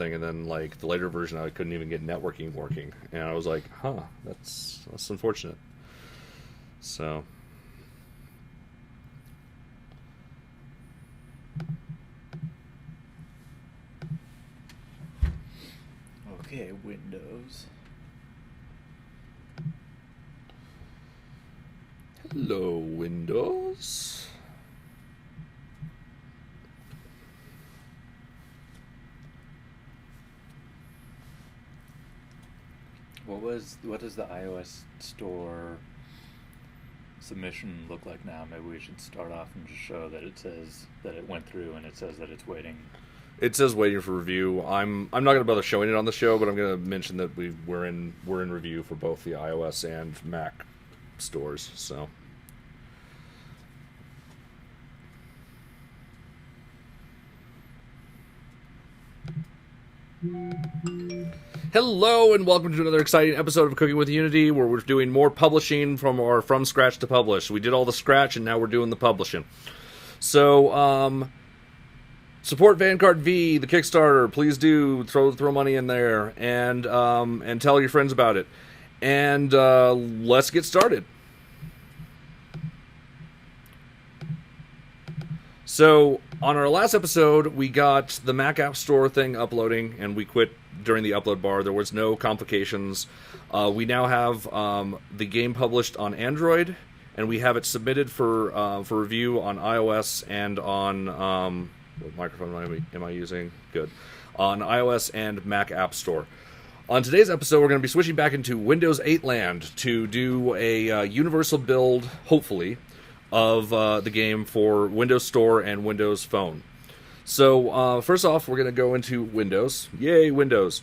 thing, and then like the later version, I couldn't even get networking working, and I was like, huh, that's unfortunate. So. Okay, Windows. Hello, Windows. What does the iOS store submission look like now? Maybe we should start off and just show that it says that it went through and it says that it's waiting. It says waiting for review. I'm not going to bother showing it on the show, but I'm going to mention that we're in review for both the iOS and Mac stores. So. Hello and welcome to another exciting episode of Cooking with Unity, where we're doing more publishing from scratch to publish. We did all the scratch and now we're doing the publishing. So, support Vanguard V, the Kickstarter. Please do throw money in there and tell your friends about it. And let's get started. So, on our last episode, we got the Mac App Store thing uploading, and we quit during the upload bar. There was no complications. We now have the game published on Android, and we have it submitted for review on iOS and on what microphone am I using? Good. On iOS and Mac App Store. On today's episode, we're going to be switching back into Windows 8 land to do a universal build, hopefully, of the game for Windows Store and Windows Phone. So, first off, we're going to go into Windows. Yay, Windows.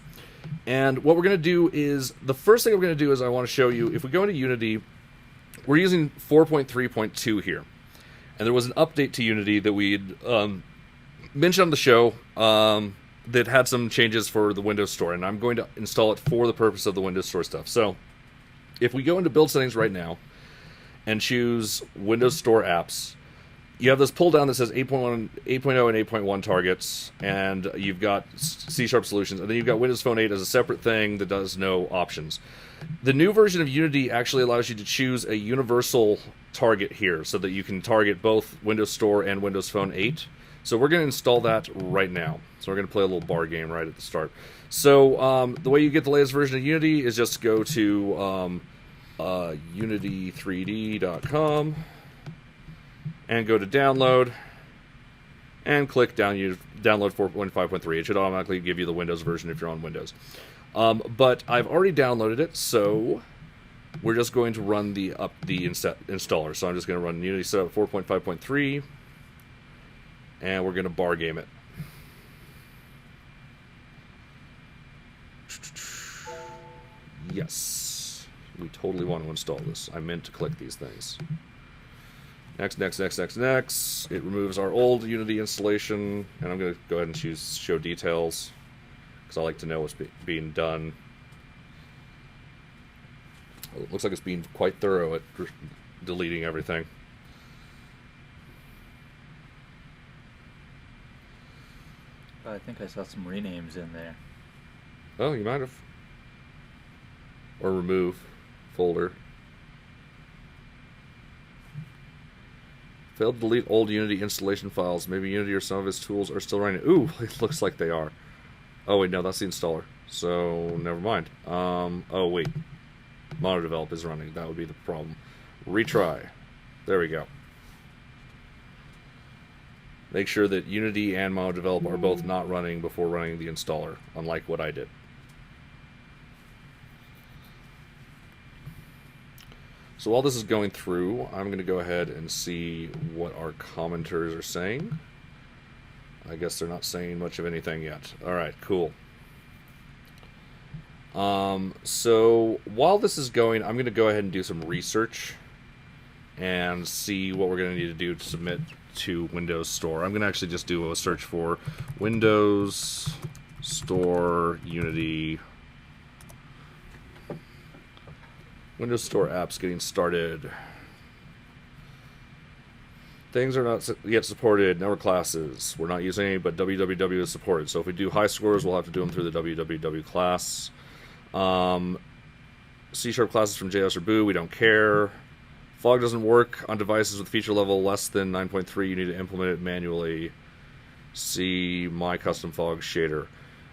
And what we're going to do is, the first thing we're going to do is I want to show you, if we go into Unity, we're using 4.3.2 here. And there was an update to Unity that we mentioned on the show that had some changes for the Windows Store. And I'm going to install it for the purpose of the Windows Store stuff. So, if we go into Build Settings right now, and choose Windows Store Apps, you have this pull down that says 8.1, 8.0 and 8.1 targets, and you've got C# solutions, and then you've got Windows Phone 8 as a separate thing that does no options. The new version of Unity actually allows you to choose a universal target here, so that you can target both Windows Store and Windows Phone 8. So we're going to install that right now. So we're going to play a little bar game right at the start. So the way you get the latest version of Unity is just go to unity3d.com and go to download and click download 4.5.3. It should automatically give you the Windows version if you're on Windows. But I've already downloaded it, so we're just going to run the installer. So I'm just going to run Unity Setup 4.5.3, and we're going to bar game it. Yes. We totally want to install this. I meant to click these things. Next. It removes our old Unity installation, and I'm going to go ahead and choose Show Details, because I like to know what's being done. Well, it looks like it's being quite thorough at deleting everything. I think I saw some renames in there. Oh, you might have. Or remove folder. Failed to delete old Unity installation files. Maybe Unity or some of its tools are still running. Ooh, it looks like they are. Oh wait, no, that's the installer. So never mind. Oh wait, MonoDevelop is running. That would be the problem. Retry. There we go. Make sure that Unity and MonoDevelop are both not running before running the installer, unlike what I did. So while this is going through, I'm going to go ahead and see what our commenters are saying. I guess they're not saying much of anything yet. Alright, cool. So while this is going, I'm going to go ahead and do some research and see what we're going to need to do to submit to Windows Store. I'm going to actually just do a search for Windows Store Unity. Windows Store apps getting started. Things are not yet supported. Network classes. We're not using any, but www is supported. So if we do high scores, we'll have to do them through the www class. C# classes from JS or Boo, we don't care. Fog doesn't work on devices with feature level less than 9.3. You need to implement it manually. See my custom fog shader.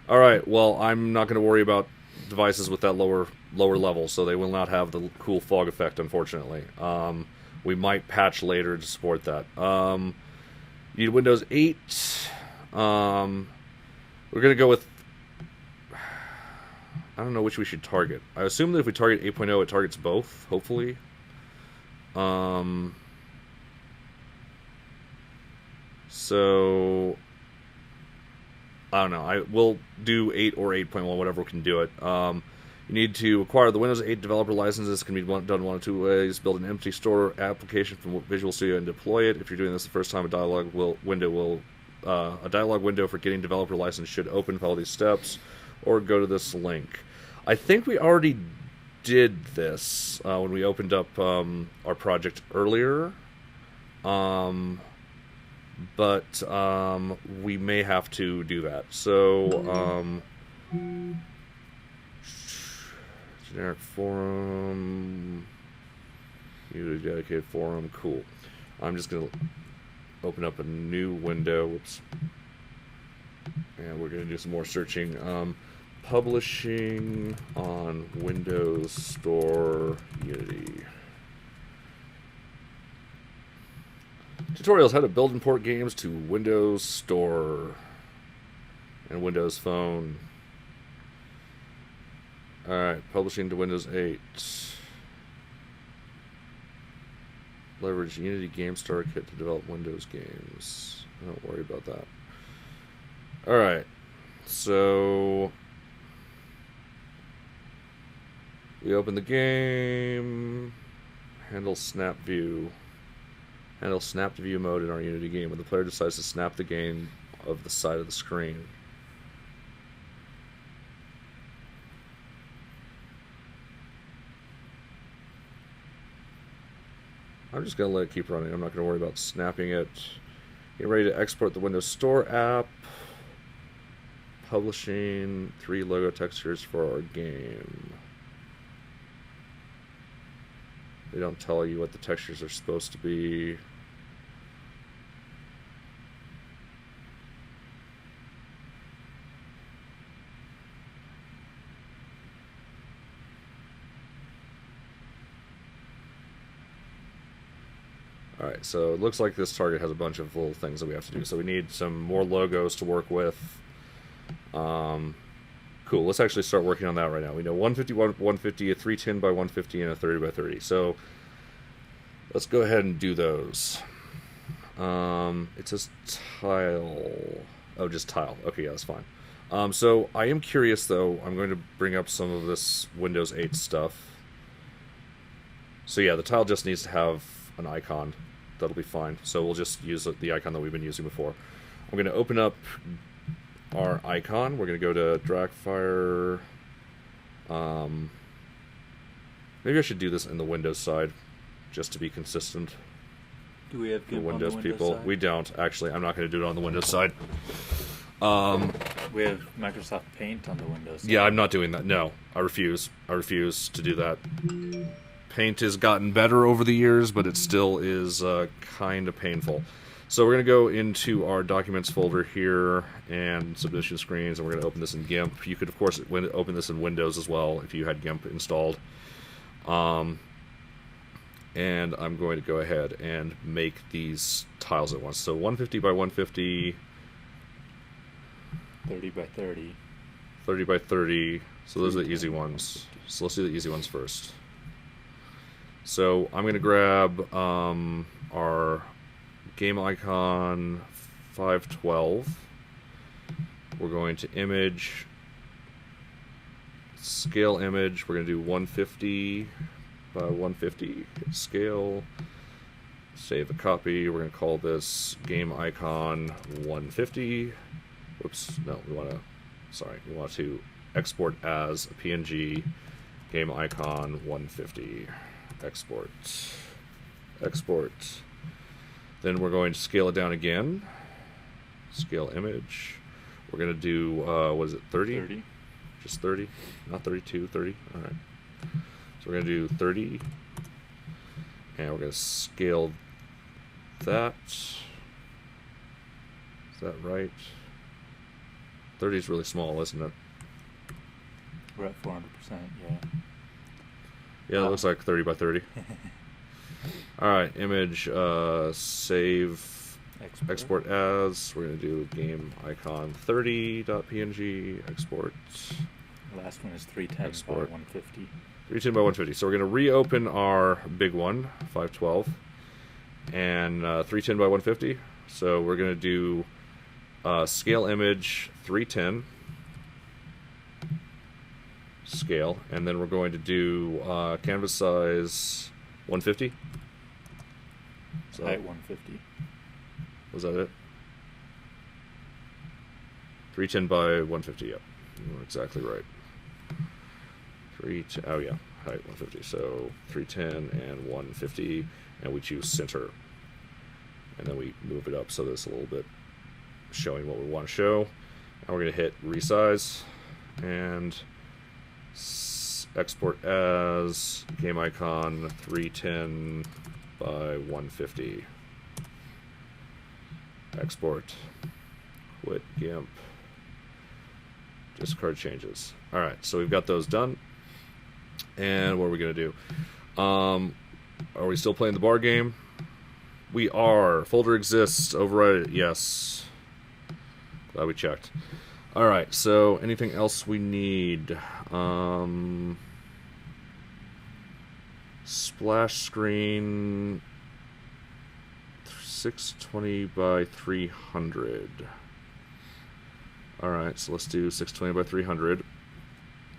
All right, well, I'm not going to worry about devices with that lower level, so they will not have the cool fog effect, unfortunately. We might patch later to support that. You need Windows 8. We're going to go with... I don't know which we should target. I assume that if we target 8.0, it targets both, hopefully. So... I don't know. We'll do 8 or 8.1, whatever we can do it. You need to acquire the Windows 8 developer license. This can be done one of two ways. Build an empty store application from Visual Studio and deploy it. If you're doing this the first time, a dialog window for getting developer license should open. Follow these steps, or go to this link. I think we already did this when we opened up our project earlier. But we may have to do that. So, generic forum, use a dedicated forum, cool. I'm just going to open up a new window, whoops, and we're going to do some more searching. Publishing on Windows Store Unity. Tutorials how to build and port games to Windows Store and Windows Phone. Alright, publishing to Windows 8. Leverage Unity Game Star Kit to develop Windows games. Don't worry about that. Alright, so we open the game. Handle snap view. Handle snap to view mode in our Unity game when the player decides to snap the game of the side of the screen. I'm just going to let it keep running. I'm not going to worry about snapping it. Get ready to export the Windows Store app. Publishing 3 logo textures for our game. They don't tell you what the textures are supposed to be. Alright, so it looks like this target has a bunch of little things that we have to do. So we need some more logos to work with. Cool, let's actually start working on that right now. We know 150 by 150, a 310 by 150, and a 30 by 30. So let's go ahead and do those. It says tile. Oh, just tile. Okay, yeah, that's fine. So I am curious, though. I'm going to bring up some of this Windows 8 stuff. So yeah, the tile just needs to have an icon. That'll be fine. So we'll just use the icon that we've been using before. I'm going to open up our icon. We're going to go to Dragfire. Maybe I should do this in the Windows side, just to be consistent. Do we have GIMP Windows on the people? Windows side? We don't, actually. I'm not going to do it on the Windows side. We have Microsoft Paint on the Windows side. Yeah, I'm not doing that. No, I refuse. I refuse to do that. Paint has gotten better over the years, but it still is kind of painful. So we're going to go into our Documents folder here and Submission Screens, and we're going to open this in GIMP. You could, of course, open this in Windows as well if you had GIMP installed. And I'm going to go ahead and make these tiles at once. So 150 by 150. 30 by 30. 30 by 30. So those are the easy ones. So let's do the easy ones first. So I'm going to grab our game icon 512. We're going to image, scale image. We're going to do 150 by 150. Hit scale. Save a copy. We're going to call this game icon 150. Whoops, no, we want to export as a PNG game icon 150. Export. Then we're going to scale it down again. Scale image. We're going to do, what is it, 30? 30. Just 30? Not 32, 30? All right. So we're going to do 30. And we're going to scale that. Is that right? 30 is really small, isn't it? We're at 400%, yeah. Yeah, it looks like 30 by 30. All right, image, save, export as. We're going to do game icon 30.png, export. The last one is 310 Export. by 150. 310 by 150. So we're going to reopen our big one, 512, and 310 by 150. So we're going to do scale image 310, scale, and then we're going to do canvas size 150. So, Height 150. was that it? 310 by 150, yep. You're exactly right. Oh yeah, height 150. So 310 and 150, and we choose center. And then we move it up so that it's a little bit showing what we want to show. And we're going to hit resize and export as game icon 310 by 150. Export. Quit GIMP. Discard changes. All right, so we've got those done. And what are we going to do? Are we still playing the bar game? We are. Folder exists. Override it. Yes. Glad we checked. All right, so anything else we need? Splash screen 620 by 300. All right, so let's do 620 by 300.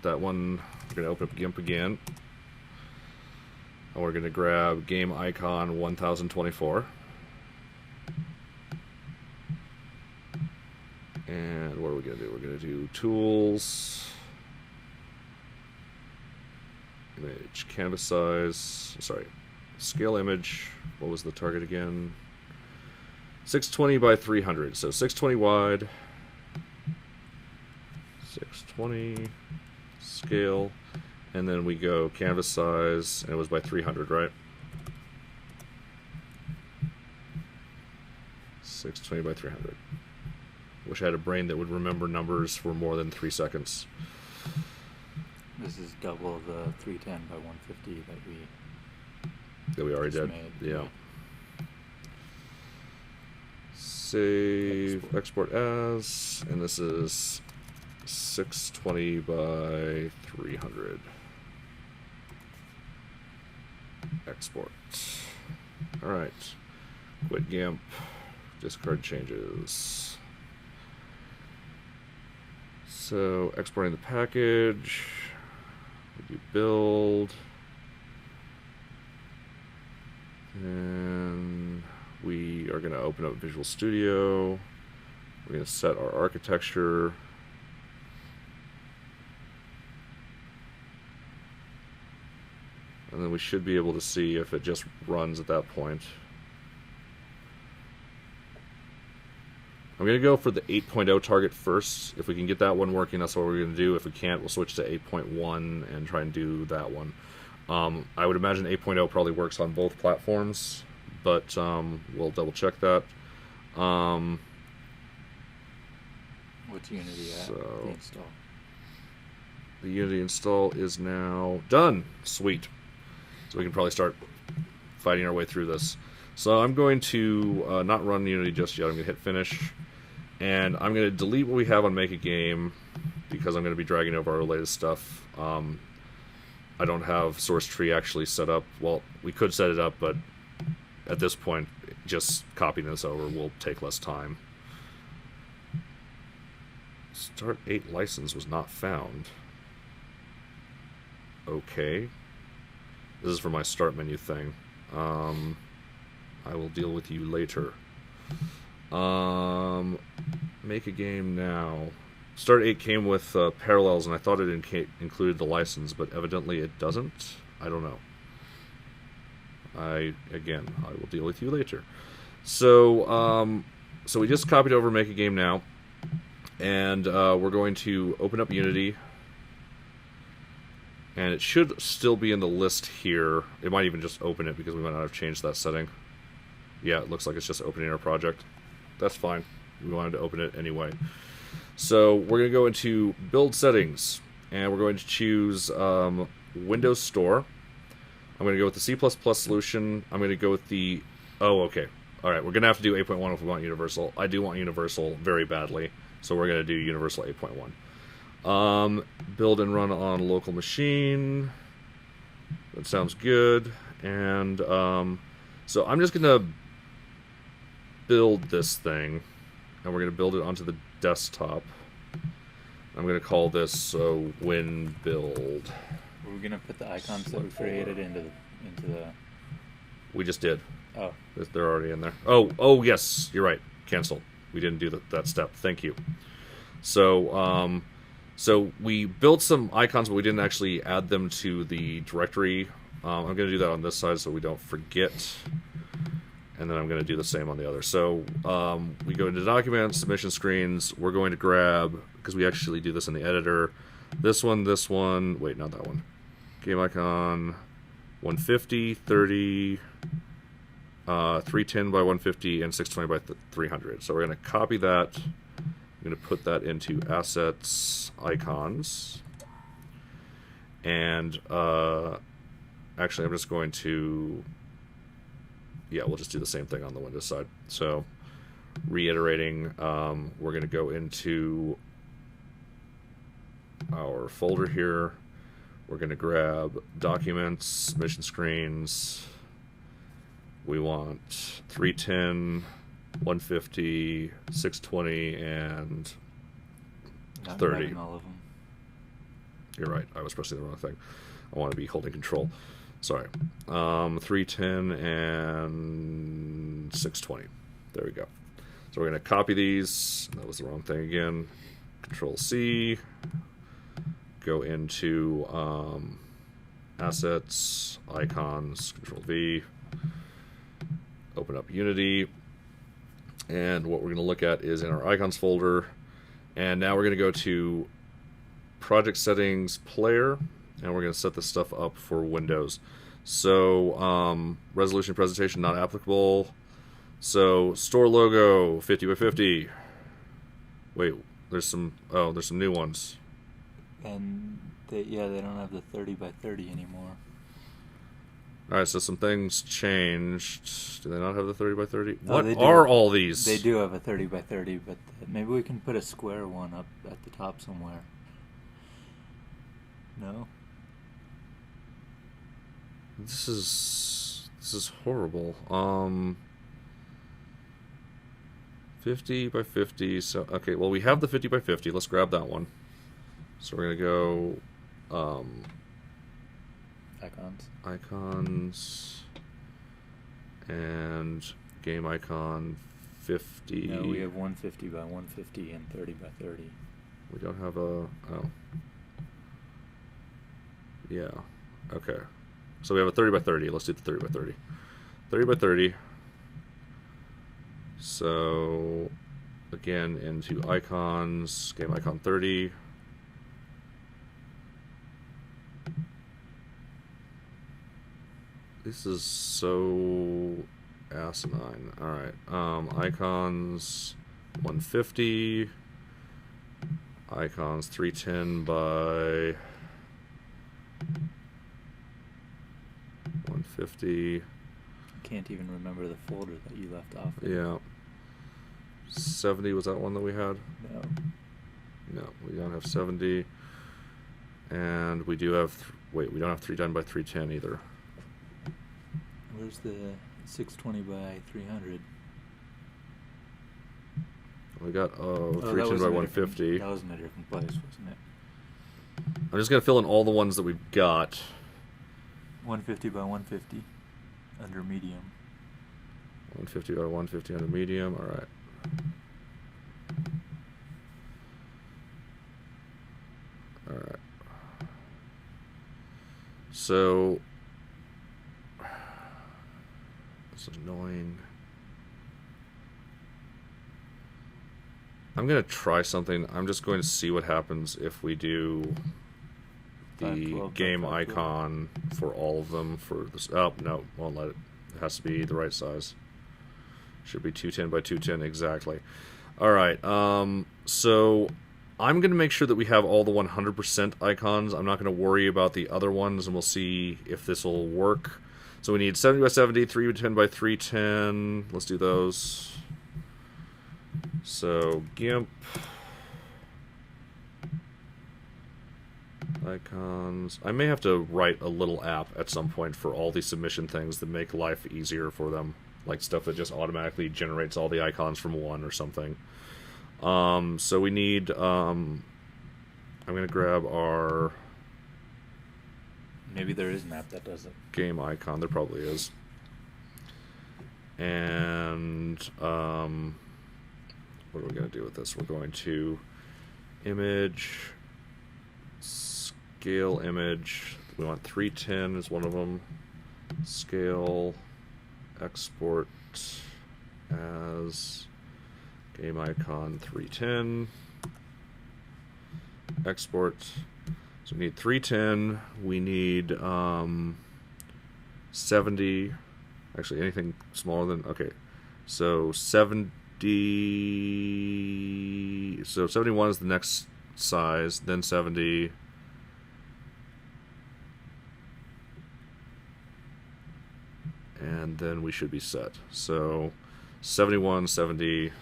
That one, we're going to open up GIMP again. And we're going to grab game icon 1024. And what are we going to do? We're going to do tools, image, canvas size, sorry, scale image. What was the target again? 620 by 300. So 620 wide, 620 scale, and then we go canvas size, and it was by 300, right? 620 by 300. Wish I had a brain that would remember numbers for more than 3 seconds. This is double the 310 by 150 That we already did. made. Yeah. Save, export as, and this is 620 by 300. Export. All right. Quit GIMP. Discard changes. So exporting the package. We do build. And we are going to open up Visual Studio. We're going to set our architecture. And then we should be able to see if it just runs at that point. I'm going to go for the 8.0 target first. If we can get that one working, that's what we're going to do. If we can't, we'll switch to 8.1 and try and do that one. I would imagine 8.0 probably works on both platforms, but we'll double check that. What's Unity at? So, The install. the Unity install is now done. Sweet. So we can probably start fighting our way through this. So I'm going to not run Unity just yet. I'm going to hit finish. And I'm going to delete what we have on Make a Game because I'm going to be dragging over our latest stuff. I don't have source tree actually set up. Well, we could set it up, but at this point, just copying this over will take less time. Start 8 license was not found. Okay. This is for my start menu thing. I will deal with you later. Make a game now. Start 8 came with parallels, and I thought it included the license, but evidently it doesn't. I don't know. I will deal with you later. So we just copied over Make a Game Now, and we're going to open up Unity, and it should still be in the list here. It might even just open it because we might not have changed that setting. Yeah, it looks like it's just opening our project. That's fine. We wanted to open it anyway. So we're going to go into Build Settings, and we're going to choose Windows Store. I'm going to go with the C++ solution. I'm going to go with the... Oh, okay. All right, we're going to have to do 8.1 if we want Universal. I do want Universal very badly, so we're going to do Universal 8.1. Build and run on local machine. That sounds good. And so I'm just going to build this thing, and we're going to build it onto the desktop. I'm going to call this Win Build. We're gonna put the icons that we created into the. We just did. Oh, They're already in there. Oh, yes, you're right. Cancel. We didn't do that step. Thank you. So, so we built some icons, but we didn't actually add them to the directory. I'm going to do that on this side so we don't forget. And then I'm going to do the same on the other. So we go into Documents, Submission Screens. We're going to grab, because we actually do this in the editor, this one. Wait, not that one. Game icon 150, 30, 310 by 150, and 620 by 300. So we're going to copy that. I'm going to put that into Assets, Icons. And actually, I'm just going to... Yeah, we'll just do the same thing on the Windows side. So, reiterating, we're going to go into our folder here. We're going to grab Documents, Submission Screens. We want 310, 150, 620, and 30. All of them. You're right. I was pressing the wrong thing. I want to be holding control. Sorry. 310 and 620. There we go. So we're going to copy these. That was the wrong thing again. Control C. Go into Assets, Icons, Control V. Open up Unity. And what we're going to look at is in our Icons folder. And now we're going to go to Project Settings, Player. And we're going to set this stuff up for Windows. So, resolution presentation not applicable. So, store logo 50 by 50. Wait, there's some new ones. And they don't have the 30 by 30 anymore. All right, so some things changed. Do they not have the 30 by 30? Oh, what they do. are all these? They do have a 30 by 30, but maybe we can put a square one up at the top somewhere. No? This is horrible. 50 by 50. So okay, well we have the 50 by 50. Let's grab that one. So we're gonna go icons and game icon 50. No, we have 150 by 150 and 30 by 30. We don't have a yeah. Okay. So we have a 30 by 30. Let's do the 30 by 30. 30 by 30. So, again, into icons, game icon 30. This is so asinine. Alright. Icons 150. Icons 310 by 150. Can't even remember the folder that you left off of. Yeah. 70, was that one that we had? No. No, we don't have 70. And we do have... wait, we don't have 310 by 310 either. Where's the 620 by 300? We got 310 by 150. That was in a different place, wasn't it? I'm just going to fill in all the ones that we've got. 150 by 150 under medium. 150 by 150 under medium. All right. All right. So it's annoying. I'm going to try something. I'm just going to see what happens if we do the 512, game 512. icon for all of them for this. Oh, no, won't let it. It has to be the right size. Should be 210 by 210 exactly. All right. So I'm going to make sure that we have all the 100% icons. I'm not going to worry about the other ones, and we'll see if this will work. So we need 70 by 70, 310 by 310. Let's do those. So GIMP icons. I may have to write a little app at some point for all these submission things that make life easier for them, like stuff that just automatically generates all the icons from one or something. So we need. I'm gonna grab our. Maybe there is an app that does it. Game icon. There probably is. And what are we going to do with this? We're going to image, scale image. We want 310 is one of them. Scale, export as game icon 310. Export. So we need 310. We need 70. Actually, anything smaller than... Okay. So 70... So 71 is the next size. Then 70. And then we should be set. So 71, 70... I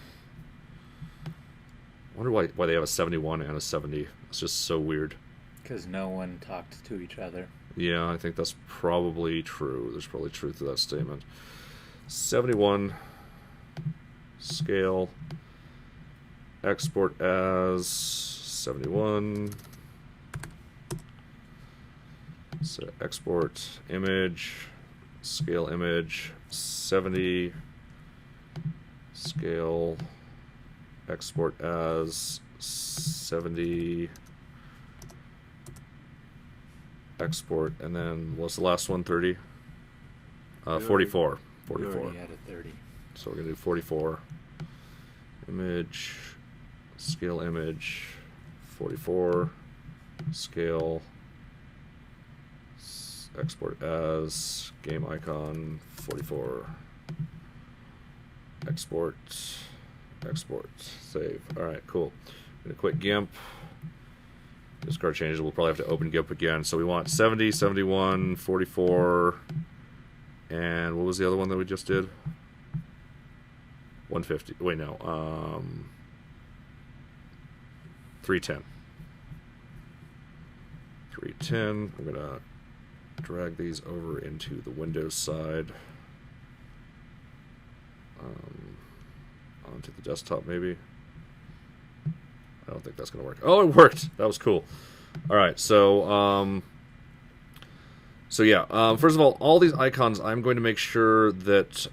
wonder why they have a 71 and a 70. It's just so weird. Because no one talked to each other. Yeah, I think that's probably true. There's probably truth to that statement. 71 scale export as 71. So export image scale image 70 scale export as 70 export, and then what's the last one? 30? 44. 44. We already had a 30. So we're going to do 44. Image, scale image, 44, scale, export as, game icon, 44, export, export, save. Alright, cool. I'm going to quit GIMP. Discard changes. We'll probably have to open GIMP again. So we want 70, 71, 44, and what was the other one that we just did? 150. Wait, no. 310. 310. I'm going to drag these over into the Windows side. Onto the desktop, maybe. I don't think that's going to work. Oh, it worked! That was cool. All right, so yeah. First of all these icons, I'm going to make sure that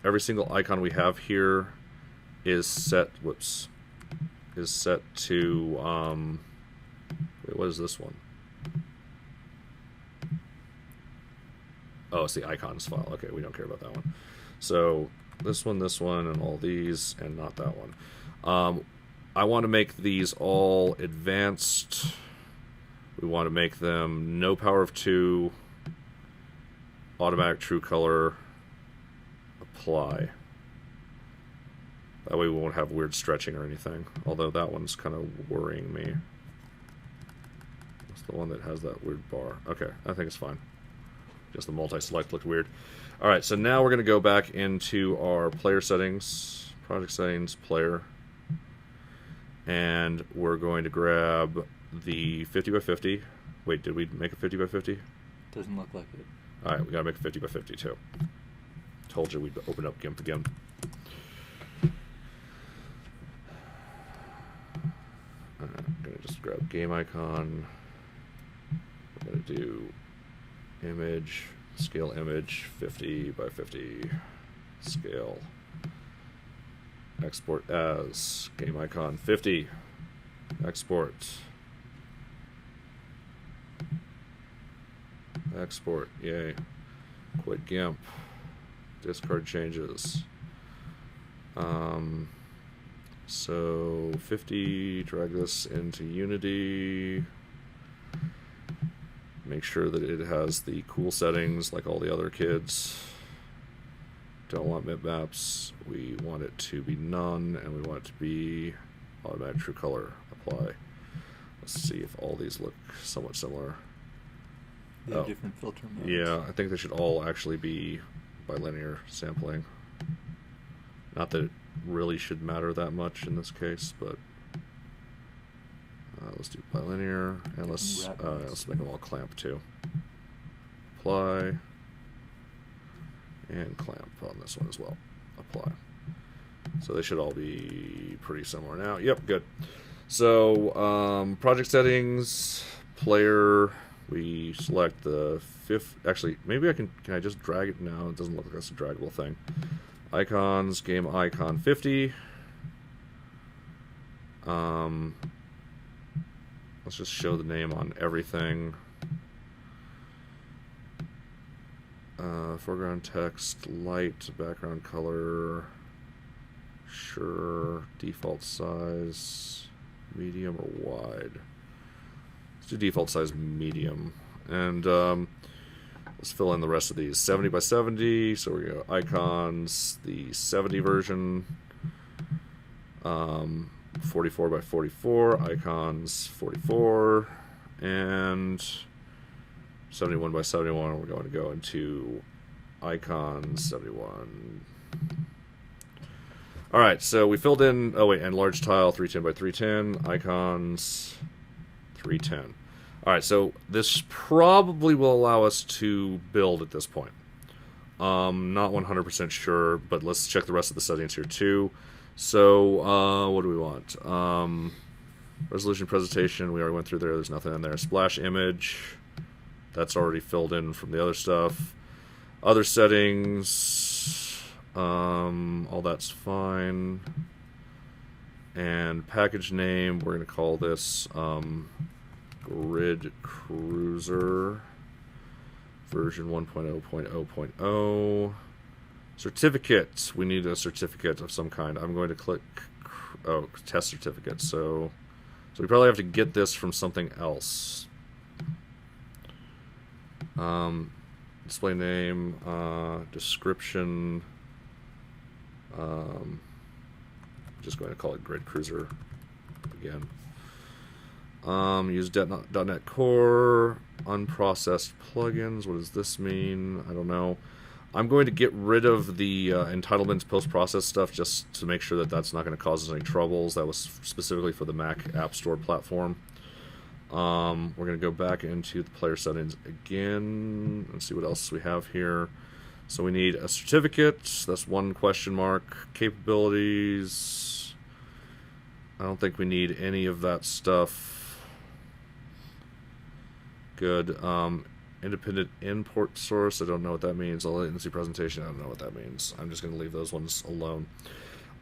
every single icon we have here is set. Whoops, is set to. Wait, what is this one? Oh, it's the icons file. Okay, we don't care about that one. So this one, and all these, and not that one. I want to make these all advanced. We want to make them no power of 2, automatic true color, apply. That way we won't have weird stretching or anything. Although that one's kind of worrying me. It's the one that has that weird bar. Okay, I think it's fine. Just the multi-select looked weird. Alright, so now we're going to go back into our player settings, project settings, player. And we're going to grab the 50 by 50. Wait, did we make a 50 by 50? Doesn't look like it. Alright, we gotta make a 50 by 50 too. Told you we'd open up GIMP again. I'm gonna just grab game icon. We're gonna do image, scale image, 50 by 50, scale. Export as game icon 50. Export. Export. Yay. Quit GIMP. Discard changes. So 50, drag this into Unity. Make sure that it has the cool settings like all the other kids. Don't want bitmaps. We want it to be none, and we want it to be automatic true color. Apply. Let's see if all these look somewhat similar. They have different filter modes. Yeah, I think they should all actually be bilinear sampling. Not that it really should matter that much in this case, but let's do bilinear, and let's make them all clamp too. Apply, and clamp on this one as well. Apply. So they should all be pretty similar now. Yep, good. So project settings, player. We select the fifth. Actually, maybe I can I just drag it? No, it doesn't look like that's a draggable thing. Icons, game icon 50. Let's just show the name on everything. Foreground text, light, background color. Sure. Default size, medium or wide. Let's do default size medium. And let's fill in the rest of these. 70 by 70, so we go icons, the 70 version. 44 by 44, icons 44, and 71 by 71, we're going to go into icons 71. Alright, so we filled in, and large tile 310 by 310, icons 310. Alright, so this probably will allow us to build at this point. Not 100% sure, but let's check the rest of the settings here too. So, what do we want? Resolution presentation, we already went through there, there's nothing in there. Splash image, that's already filled in from the other stuff. Other settings, all that's fine. And package name, we're going to call this Grid Cruiser version 1.0.0.0. Certificate, we need a certificate of some kind. I'm going to click, test certificate. So we probably have to get this from something else. Display name, description. Just going to call it Grid Cruiser again. Use .NET Core, unprocessed plugins. What does this mean? I don't know. I'm going to get rid of the entitlements post-process stuff just to make sure that that's not going to cause us any troubles. That was specifically for the Mac App Store platform. We're going to go back into the player settings again and see what else we have here. So we need a certificate. That's one question mark. Capabilities. I don't think we need any of that stuff. Good. Independent import source, I don't know what that means. Low latency presentation, I don't know what that means. I'm just going to leave those ones alone.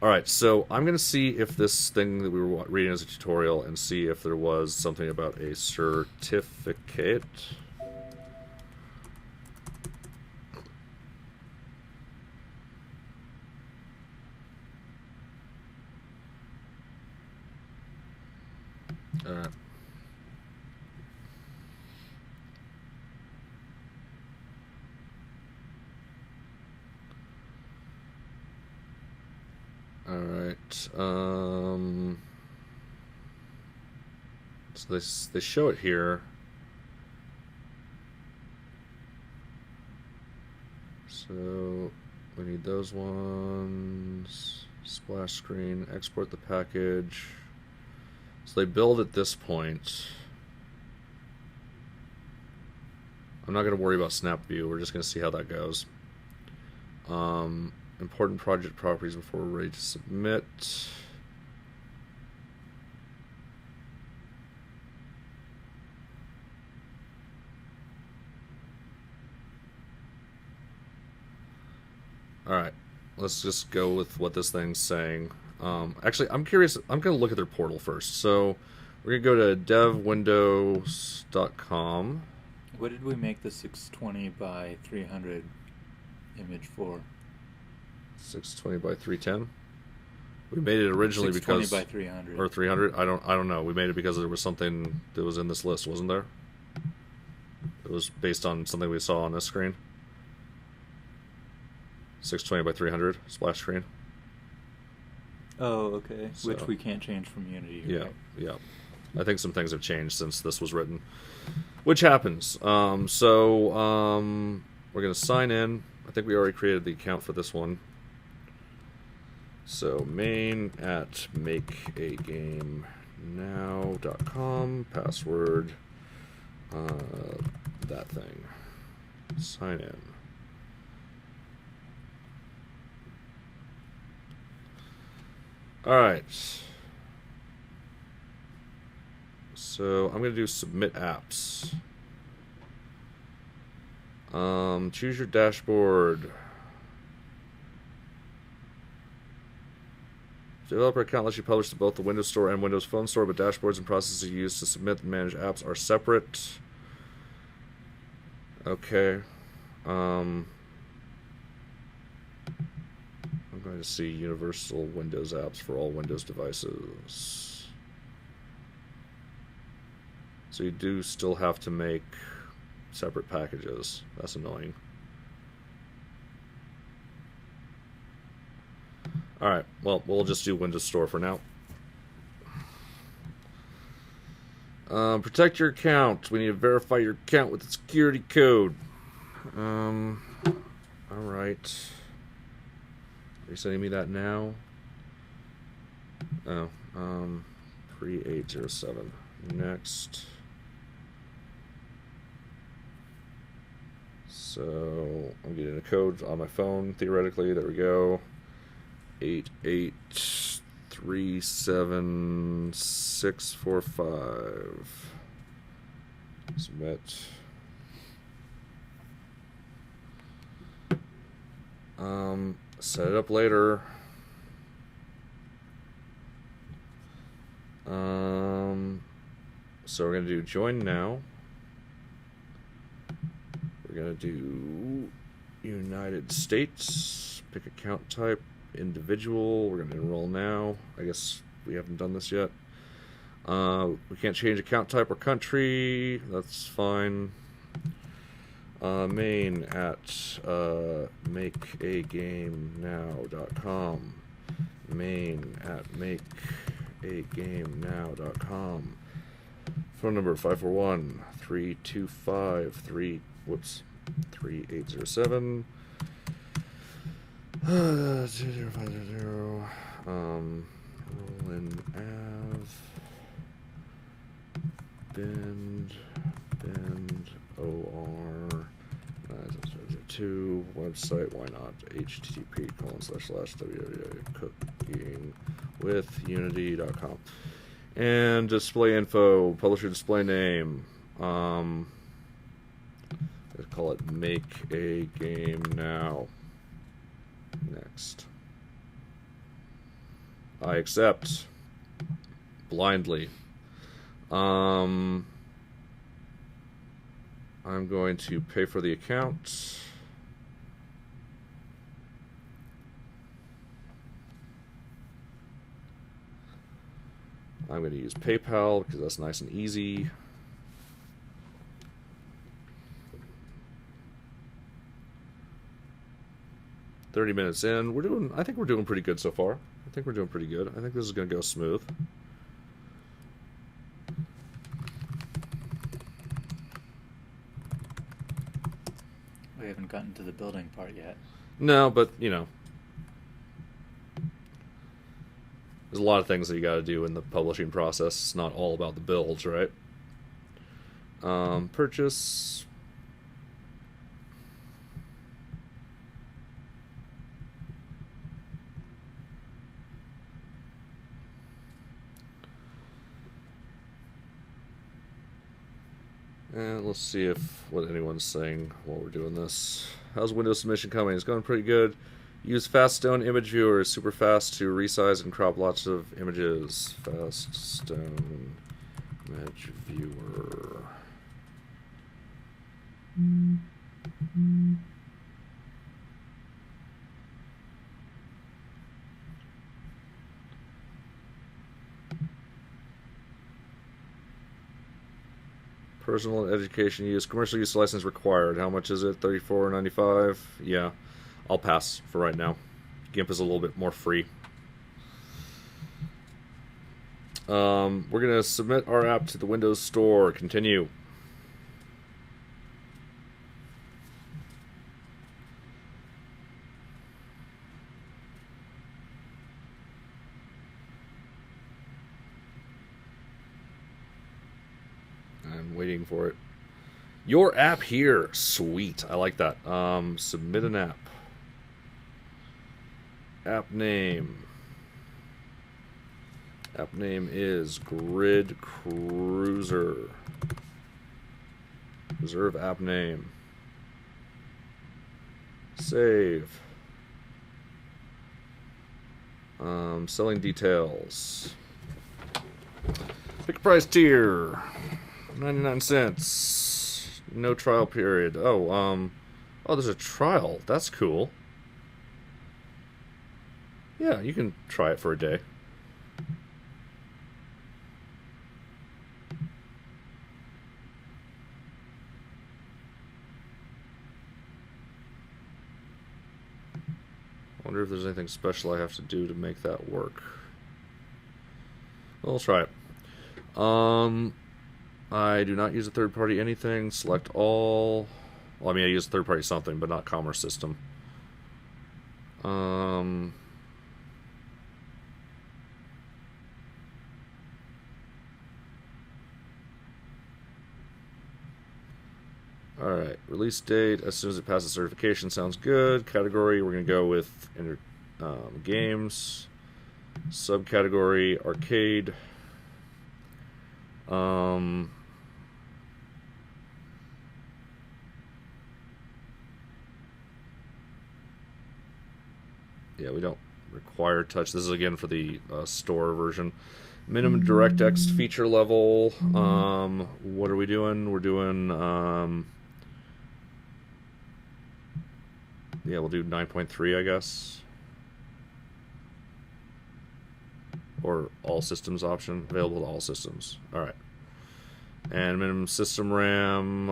Alright, so I'm going to see if this thing that we were reading as a tutorial and see if there was something about a certificate. Alright. Alright, so they show it here. So we need those ones. Splash screen, export the package. So they build at this point. I'm not going to worry about snap view, we're just going to see how that goes. Important project properties before we're ready to submit. Alright, let's just go with what this thing's saying. Actually, I'm curious, I'm going to look at their portal first. So, we're going to go to devwindows.com. What did we make the 620 by 300 image for? 620 by 310. We made it originally 620 because by 300. or 300. I don't know. We made it because there was something that was in this list, wasn't there? It was based on something we saw on this screen. 620 by 300 splash screen. Oh, okay. So, which we can't change from Unity. Yeah, right? yeah. I think some things have changed since this was written, which happens. We're gonna sign in. I think we already created the account for this one. So main at makeagamenow.com, password, that thing. Sign in. Alright. So I'm going to do submit apps. Choose your dashboard. Developer account lets you publish to both the Windows Store and Windows Phone Store, but dashboards and processes used to submit and manage apps are separate. Okay. I'm going to see universal Windows apps for all Windows devices. So you do still have to make separate packages. That's annoying. Alright, well, we'll just do Windows Store for now. Protect your account. We need to verify your account with the security code. Alright. Are you sending me that now? Oh, 3807. Next. So, I'm getting a code on my phone, theoretically. There we go. 8837645. Submit. Set it up later. So we're gonna do join now. We're gonna do United States. Pick account type. Individual. We're going to enroll now. I guess we haven't done this yet. We can't change account type or country. That's fine. Main at makeagamenow.com. Main at makeagamenow.com. Phone number 541-325-3807. 2050. Roland Ave. Bend. OR. 902. Website. Why not? http://www.cookingwithunity.com. And display info. Publisher display name. Let's call it Make a Game Now. Next. I accept blindly. I'm going to pay for the account. I'm going to use PayPal because that's nice and easy. $30 in. I think we're doing pretty good so far. I think we're doing pretty good. I think this is going to go smooth. We haven't gotten to the building part yet. No, but, there's a lot of things that you got to do in the publishing process. It's not all about the builds, right? Purchase. And let's see what anyone's saying while we're doing this. How's Windows submission coming? It's going pretty good. Use Faststone image viewer, super fast to resize and crop lots of images. Faststone image viewer. Personal and education use. Commercial use license required. How much is it? $34.95. Yeah, I'll pass for right now. GIMP is a little bit more free. We're going to submit our app to the Windows Store. Continue. I'm waiting for it. Your app here. Sweet. I like that. Submit an app. App name. App name is Grid Cruiser. Reserve app name. Save. Selling details. Pick a price tier. 99 cents. No trial period. Oh, there's a trial. That's cool. Yeah, you can try it for a day. I wonder if there's anything special I have to do to make that work. Well, I'll try it. I do not use a third-party anything. Select all. Well, I mean, I use third-party something, but not commerce system. Alright, release date as soon as it passes certification sounds good. Category, we're going to go with games. Subcategory, arcade. Yeah, we don't require touch. This is again for the store version. Minimum DirectX feature level. What are we doing? We're doing yeah, we'll do 9.3, I guess. Or all systems option. Available to all systems. Alright. And minimum system RAM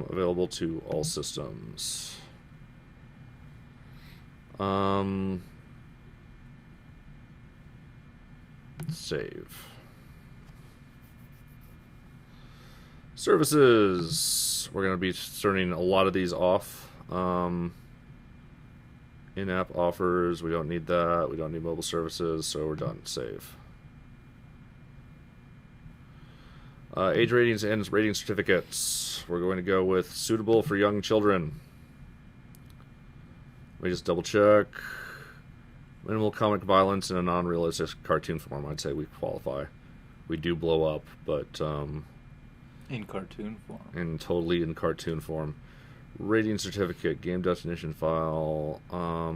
available to all systems. Save. Services. We're going to be turning a lot of these off. In-app offers, we don't need that. We don't need mobile services, so we're done. Save. Age ratings and rating certificates. We're going to go with suitable for young children. Let me just double check. Minimal comic violence in a non-realistic cartoon form. I'd say we qualify. We do blow up, but in cartoon form. Totally in cartoon form. Rating certificate, game definition file. I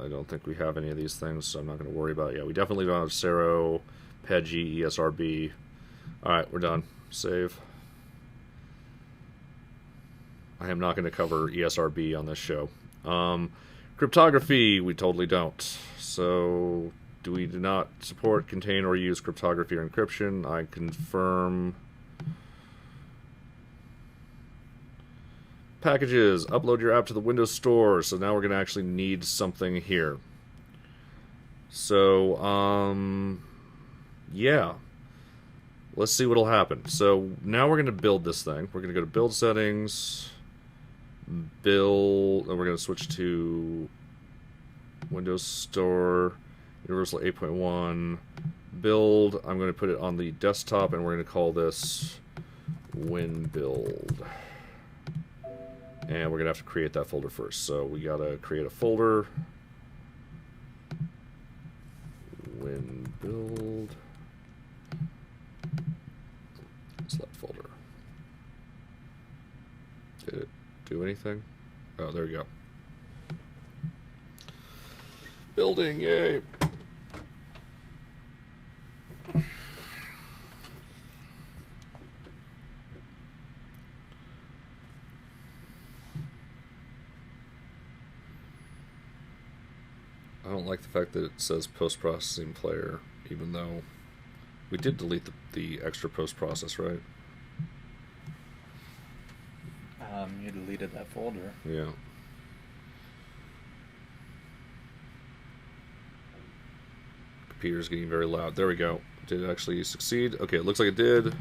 don't think we have any of these things, so I'm not going to worry about it. Yeah, we definitely don't have Sero, PEGI, ESRB. Alright, we're done. Save. I am not going to cover ESRB on this show. Cryptography, we totally don't. So, do not support, contain, or use cryptography or encryption. I confirm. Packages, upload your app to the Windows Store. So now we're going to actually need something here. So, yeah. Let's see what'll happen. So now we're going to build this thing. We're going to go to Build Settings, Build, and we're going to switch to Windows Store, Universal 8.1, Build. I'm going to put it on the desktop, and we're going to call this WinBuild. And we're going to have to create that folder first. So we got to create a folder. WinBuild. Select folder. Did it do anything? Oh, there we go. Building, yay! I don't like the fact that it says post-processing player, even though we did delete the extra post-process, right? You deleted that folder. Yeah. Computer's getting very loud. There we go. Did it actually succeed? Okay, it looks like it did.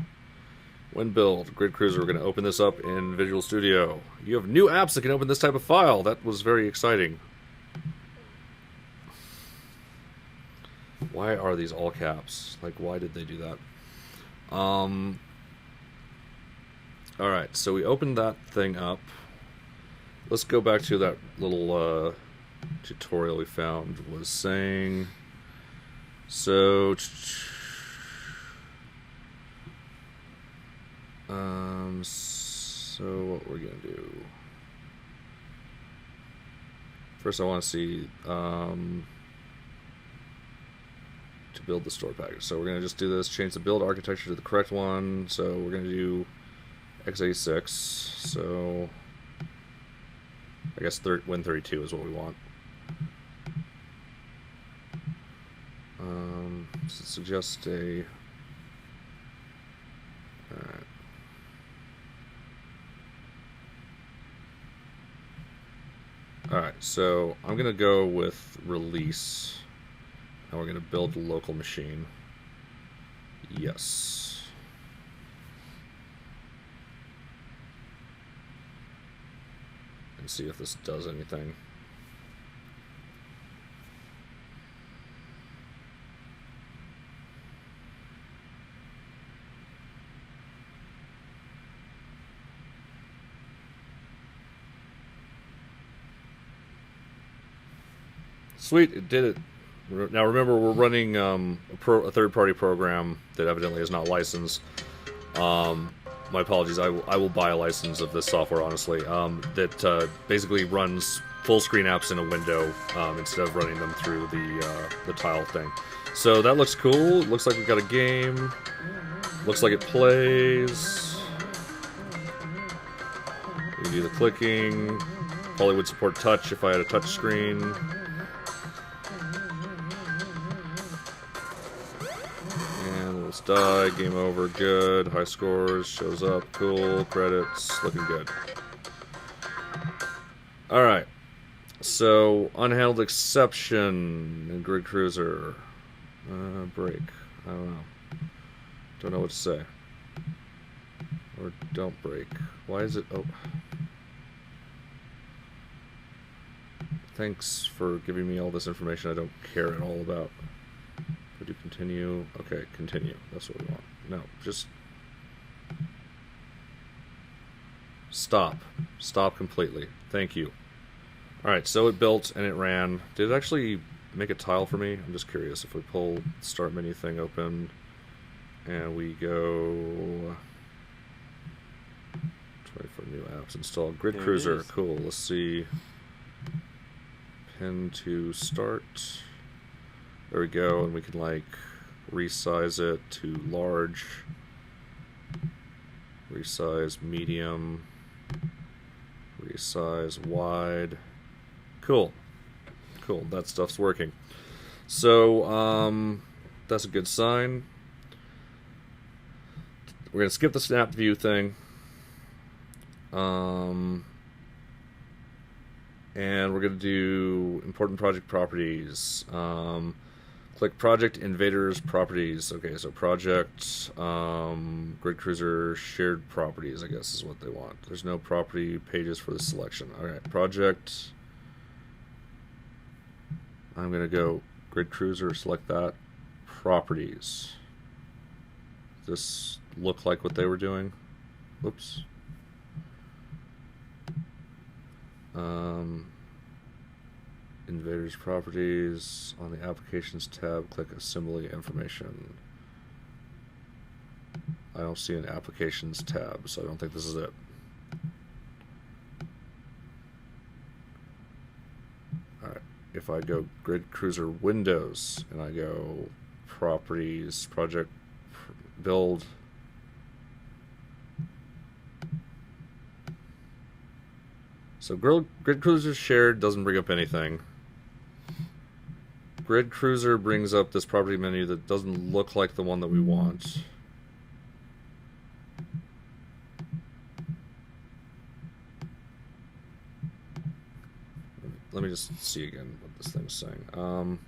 When build, Grid Cruiser, we're going to open this up in Visual Studio. You have new apps that can open this type of file. That was very exciting. Why are these all caps? Like, why did they do that? Alright, so we opened that thing up. Let's go back to that little tutorial we found. Was saying... So... So what we're gonna do... First I want to see... to build the store package. So we're going to just do this, change the build architecture to the correct one. So we're going to do x86. So I guess Win32 is what we want. So suggest a... Alright. Alright, so I'm going to go with release. And we're going to build a local machine. Yes. And see if this does anything. Sweet, it did it. Now remember, we're running a third-party program that evidently is not licensed. My apologies. I will buy a license of this software, honestly. That basically runs full-screen apps in a window instead of running them through the tile thing. So that looks cool. It looks like we've got a game. Looks like it plays. We can do the clicking. Probably would support touch if I had a touch screen. Let's die, game over, good, high scores, shows up, cool, credits, looking good. Alright, so unhandled exception in Grid Cruiser. Break, I don't know. Don't know what to say. Or don't break. Why is it, oh. Thanks for giving me all this information I don't care at all about. Do continue. Okay, continue. That's what we want. No, just stop. Stop completely. Thank you. Alright, so it built and it ran. Did it actually make a tile for me? I'm just curious. If we pull start menu thing open and we go 24 new apps installed. Grid There it Cruiser. is. Cool. Let's see. Pin to start. There we go, and we can like resize it to large, resize medium, resize wide. Cool. Cool, that stuff's working. So, that's a good sign. We're gonna skip the snap view thing. And we're gonna do important project properties. Click Project Invaders Properties. Okay, so Project Grid Cruiser Shared Properties, I guess is what they want. There's no property pages for this selection. Alright, Project. I'm going to go Grid Cruiser, select that. Properties. Does this look like what they were doing? Oops. Invaders Properties. On the Applications tab, click Assembly Information. I don't see an Applications tab, so I don't think this is it. Alright, if I go Grid Cruiser Windows, and I go Properties, Project, Build, so Grid Cruiser Shared doesn't bring up anything. Grid Cruiser brings up this property menu that doesn't look like the one that we want. Let me just see again what this thing's saying.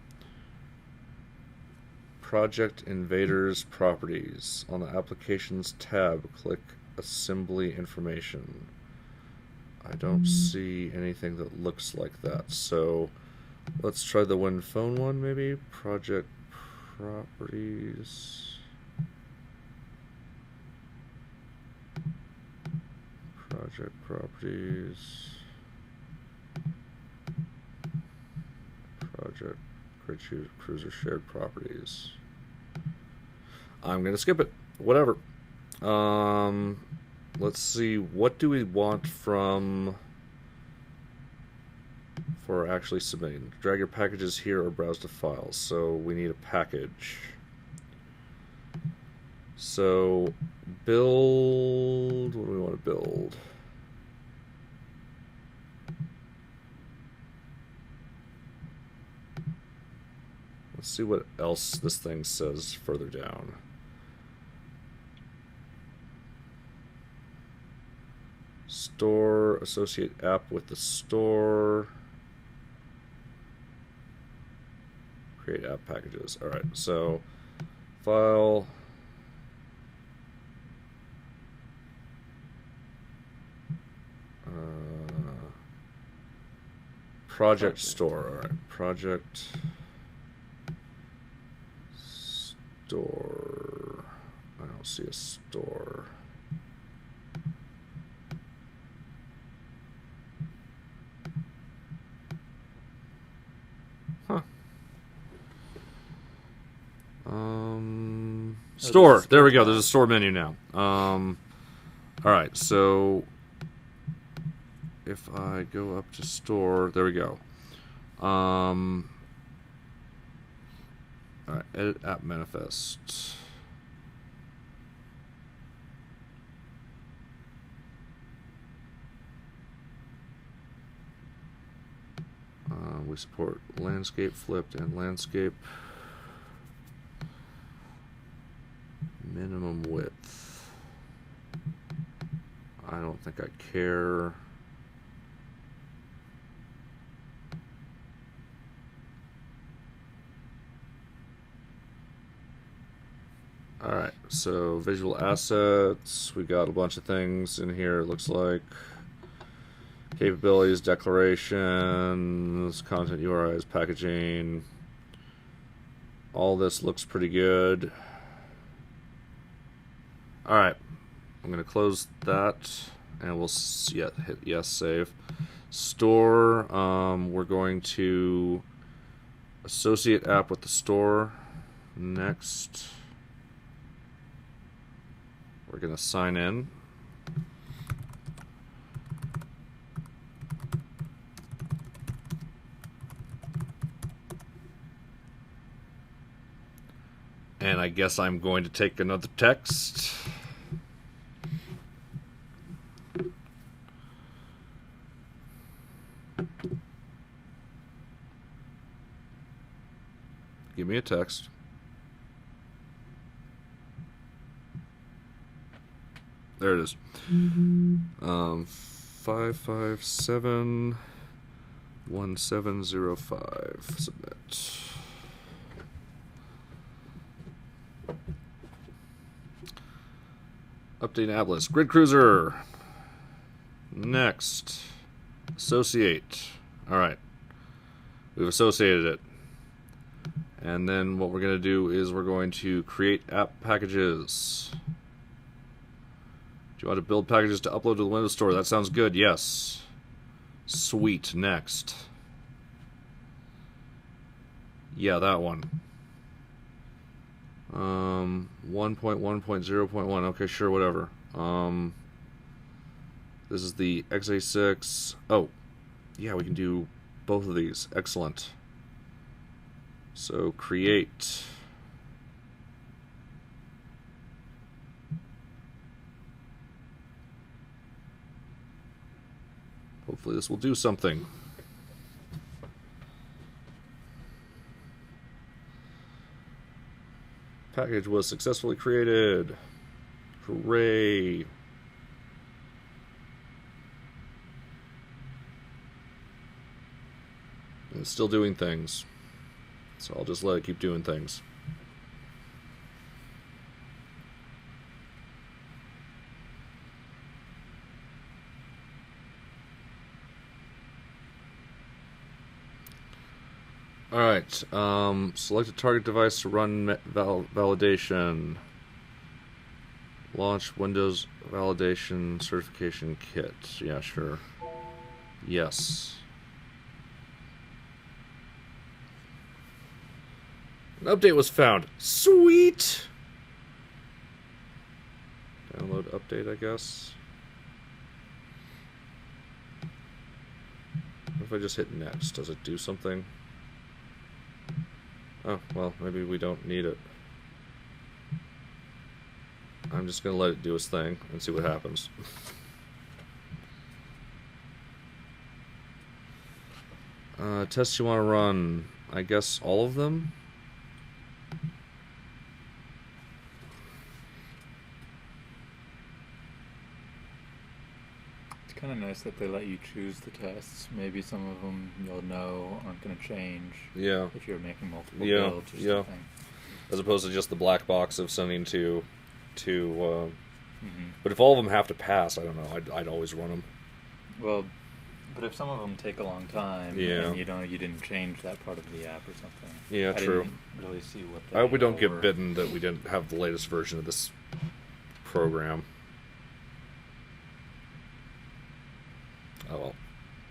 Project Invaders Properties. On the Applications tab, click Assembly Information. I don't see anything that looks like that, so let's try the Wind Phone one, maybe? Project Properties. Project Properties. Project Grid Cruiser Shared Properties. I'm going to skip it. Whatever. Let's see. What do we want for actually submitting? Drag your packages here or browse to files. So we need a package. So build. What do we want to build? Let's see what else this thing says further down. Store, associate app with the store. Create app packages. Alright, so file. Project store. Alright, project store. I don't see a store. Huh. Store. There we go. There's a store menu now. All right. So if I go up to store, there we go. All right. Edit app manifest. We support landscape flipped and landscape. Minimum width. I don't think I care. Alright, so visual assets. We got a bunch of things in here, it looks like. Capabilities, declarations, content URIs, packaging. All this looks pretty good. Alright, I'm going to close that and we'll hit yes, save. Store, we're going to associate app with the store. Next, we're going to sign in. And I guess I'm going to take another text. Give me a text. There it is. 5571705. Submit. Update app list. Grid Cruiser. Next. Associate. Alright. We've associated it. And then what we're going to do is we're going to create app packages. Do you want to build packages to upload to the Windows Store? That sounds good. Yes. Sweet. Next. Yeah, that one. 1.1.0.1. Okay, sure, whatever. This is the x86. Oh, yeah, we can do both of these. Excellent. So create. Hopefully this will do something. Package was successfully created. Hooray. It's still doing things. So I'll just let it keep doing things. Alright, select a target device to run validation. Launch Windows Validation Certification Kit. Yeah, sure. Yes. An update was found. Sweet! Download update, I guess. What if I just hit next? Does it do something? Oh, well, maybe we don't need it. I'm just going to let it do its thing and see what happens. Tests you want to run, I guess all of them? It's kind of nice that they let you choose the tests. Maybe some of them you'll know aren't going to change. Yeah. If you're making multiple builds or something. As opposed to just the black box of sending to But if all of them have to pass, I don't know. I'd always run them. Well, but if some of them take a long time, and you didn't change that part of the app or something. Yeah, true. I didn't really see what. I hope we don't get bitten that we didn't have the latest version of this program. Oh well,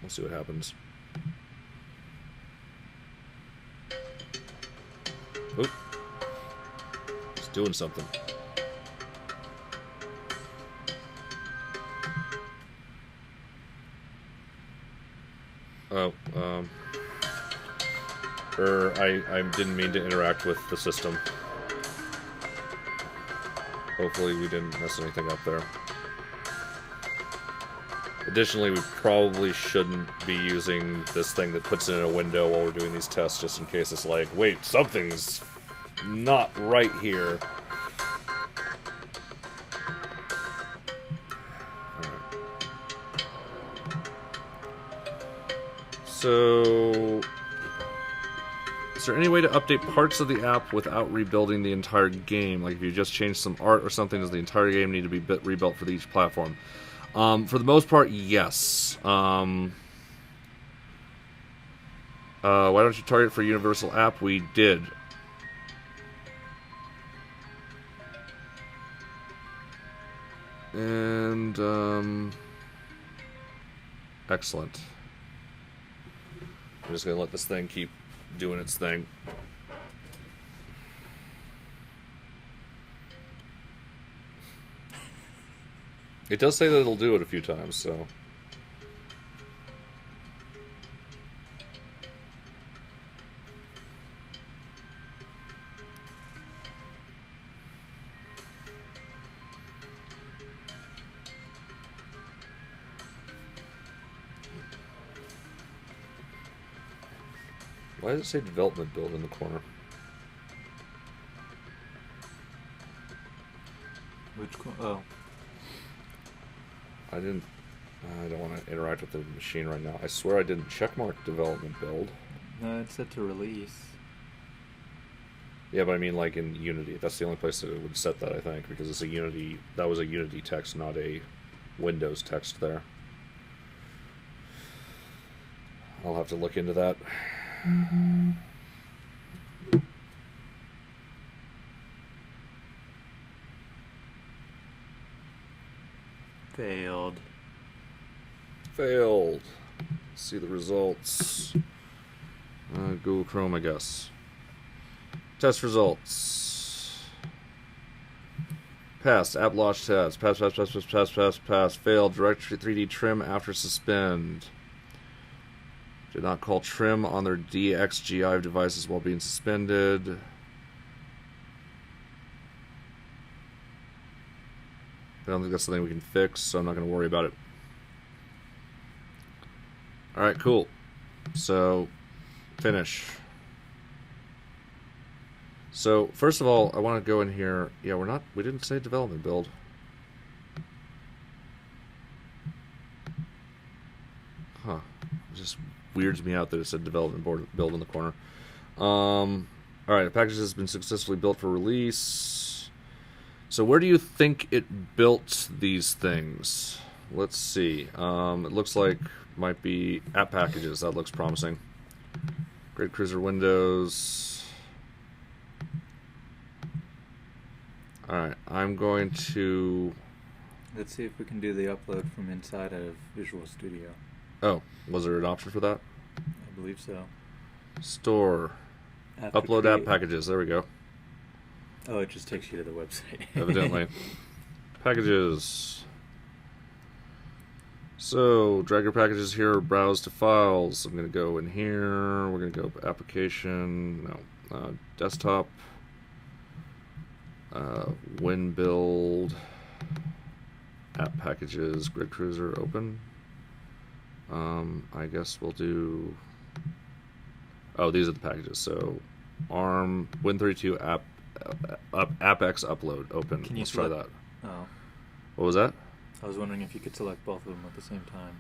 we'll see what happens. Oop. It's doing something. Oh, I didn't mean to interact with the system. Hopefully we didn't mess anything up there. Additionally, we probably shouldn't be using this thing that puts it in a window while we're doing these tests, just in case it's like, wait, something's not right here. So, is there any way to update parts of the app without rebuilding the entire game? Like if you just change some art or something, does the entire game need to be rebuilt for each platform? For the most part, yes. Why don't you target for Universal App? We did. And, excellent. I'm just going to let this thing keep doing its thing. It does say that it'll do it a few times, so... Why does it say development build in the corner? Which corner? Oh. I don't want to interact with the machine right now. I swear I didn't checkmark development build. No, it's set to release. Yeah, but I mean like in Unity. That's the only place that it would set that, I think, because it's a Unity... That was a Unity text, not a Windows text there. I'll have to look into that. Failed. Failed. Let's see the results. Google Chrome, I guess. Test results. Passed. App launch test. Pass. Failed. Directory 3D trim after suspend. Did not call trim on their DXGI devices while being suspended. I don't think that's something we can fix, so I'm not going to worry about it. Alright, cool. So, finish. So first of all, I want to go in here. Yeah, we didn't say development build. Huh. It just weirds me out that it said development board build in the corner. Alright, the package has been successfully built for release. So where do you think it built these things? Let's see. It looks like might be app packages. That looks promising. Grid Cruiser Windows. Alright, I'm going to... Let's see if we can do the upload from inside of Visual Studio. Oh, was there an option for that? I believe so. Store. Upload app packages. There we go. Oh, it just takes you to the website. Evidently. Packages. So, drag your packages here, browse to files. I'm going to go in here. We're going to go application. No. Desktop. WinBuild. App packages. Grid Cruiser open. I guess we'll do... Oh, these are the packages. So, ARM, Win32 AppX upload open. Can you Let's try that. Oh. What was that? I was wondering if you could select both of them at the same time.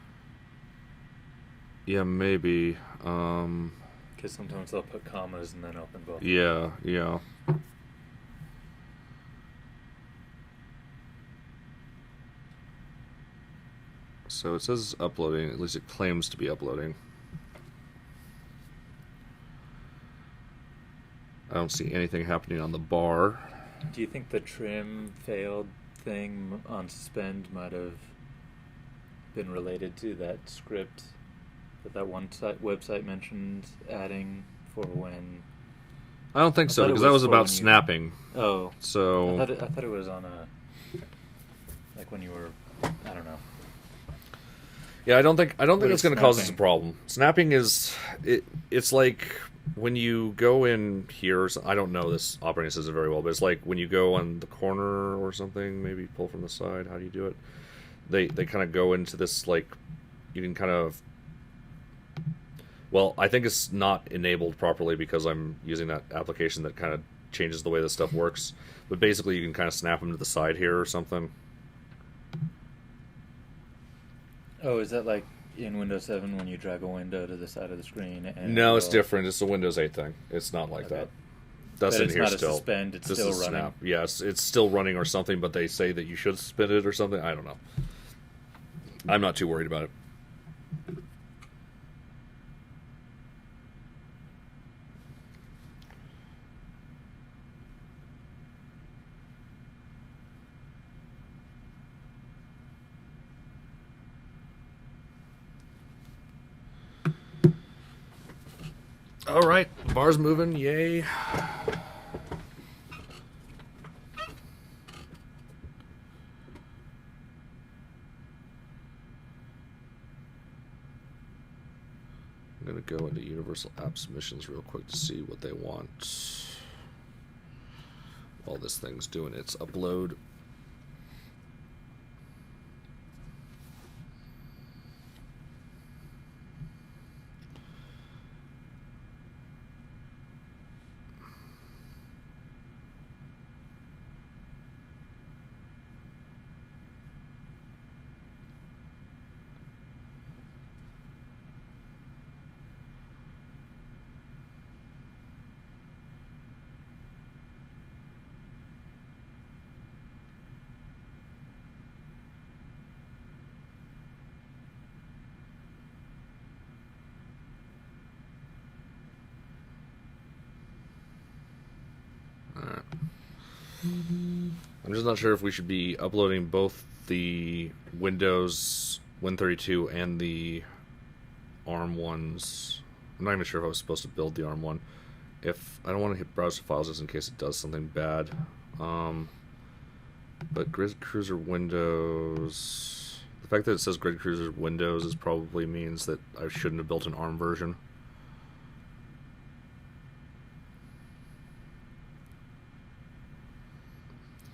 Yeah, maybe. Because sometimes they'll put commas and then open both. Yeah. So it says uploading. At least it claims to be uploading. I don't see anything happening on the bar. Do you think the trim failed thing on suspend might have been related to that script that one website mentioned adding for when... I don't think so, because that was about snapping. Oh. So... I thought it was on a... Like when you were... I don't know. Yeah, I don't think it's going to cause us a problem. Snapping is... It's like... When you go in here, I don't know this operating system very well, but it's like when you go on the corner or something, maybe pull from the side. How do you do it? They kind of go into this, like, you can kind of... Well, I think it's not enabled properly because I'm using that application that kind of changes the way this stuff works. But basically, you can kind of snap them to the side here or something. Oh, is that like in Windows 7 when you drag a window to the side of the screen? And no, it's different. It's a Windows 8 thing. It's not like that. That's but in here not still. A suspend, it's this still is running. Snap. Yes, it's still running or something, but they say that you should suspend it or something. I don't know. I'm not too worried about it. All right, bar's moving. Yay. I'm going to go into Universal App Submissions real quick to see what they want while this thing's doing its upload. I'm just not sure if we should be uploading both the Windows Win32 and the ARM ones. I'm not even sure if I was supposed to build the ARM one. If I don't want to hit browser files just in case it does something bad. But Grid Cruiser Windows... The fact that it says Grid Cruiser Windows is probably means that I shouldn't have built an ARM version.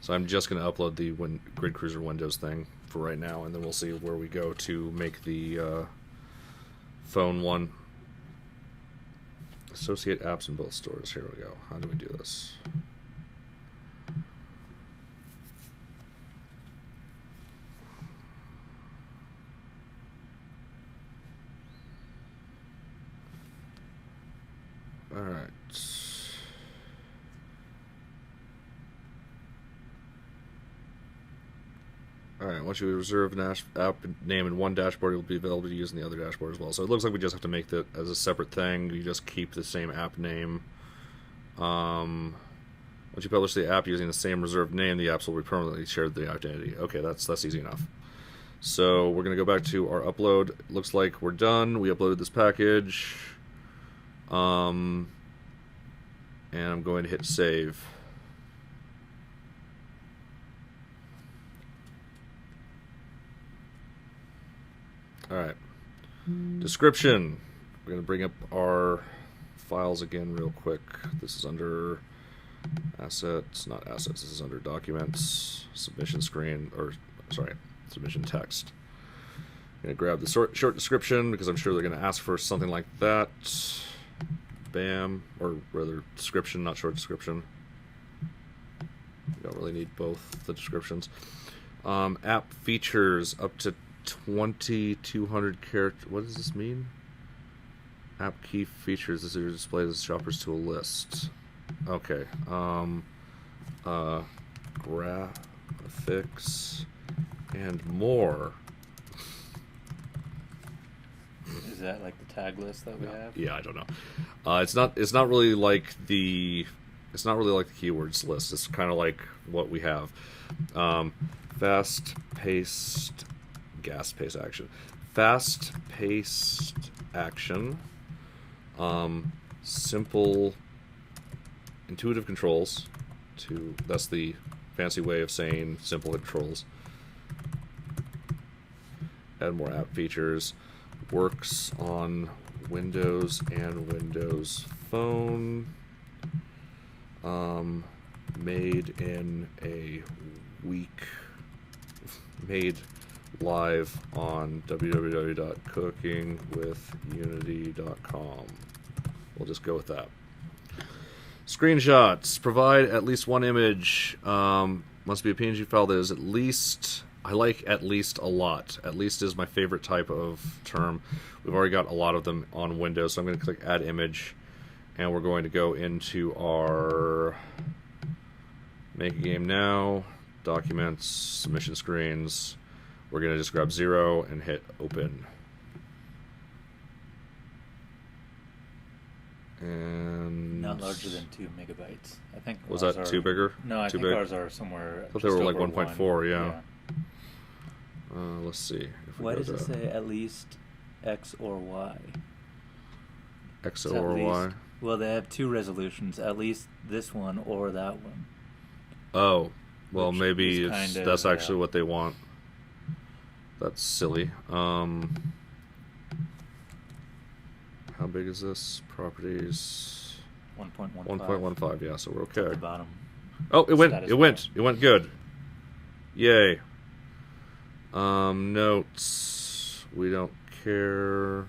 So I'm just going to upload the Grid Cruiser Windows thing for right now, and then we'll see where we go to make the phone one. Associate apps in both stores. Here we go. How do we do this? All right. All right. Once you reserve an app name in one dashboard, it will be available to use in the other dashboard as well. So it looks like we just have to make that as a separate thing. You just keep the same app name. Once you publish the app using the same reserved name, the apps will be permanently shared the identity. Okay, that's easy enough. So we're going to go back to our upload. It looks like we're done. We uploaded this package. And I'm going to hit save. All right. Description. We're going to bring up our files again real quick. This is under assets, not assets. This is under documents, submission screen, or sorry, submission text. I'm going to grab the short description because I'm sure they're going to ask for something like that. Bam, or rather description, not short description. You don't really need both the descriptions. App features up to 2,200 characters. What does this mean? App key features. This is displayed as shoppers to a list. Okay. Graphics and more. Is that like the tag list that we have? Yeah, I don't know. It's not really like the keywords list. It's kind of like what we have. Fast-paced action. Fast-paced action. Simple, intuitive controls. That's the fancy way of saying simple controls. Add more app features. Works on Windows and Windows Phone. Made in a week. Made live on www.cookingwithunity.com. We'll just go with that. Screenshots. Provide at least one image. Must be a PNG file that is at least... I like at least a lot. At least is my favorite type of term. We've already got a lot of them on Windows, so I'm going to click Add Image, and we're going to go into our Make a Game Now, Documents, Submission Screens. We're going to just grab 0 and hit Open. And not larger than 2 megabytes. I think. Was that too bigger? No, I too think big? ours are somewhere. I thought they were like 1.4. Yeah. Let's see. Why does it say at least X or Y? X or Y? Well, they have 2 resolutions. At least this one or that one. Oh, well, maybe that's actually what they want. That's silly. How big is this? Properties. 1.15. 1.15. Yeah, so we're okay. At the bottom. Oh, it went. It went. It went good. Yay. Notes. We don't care.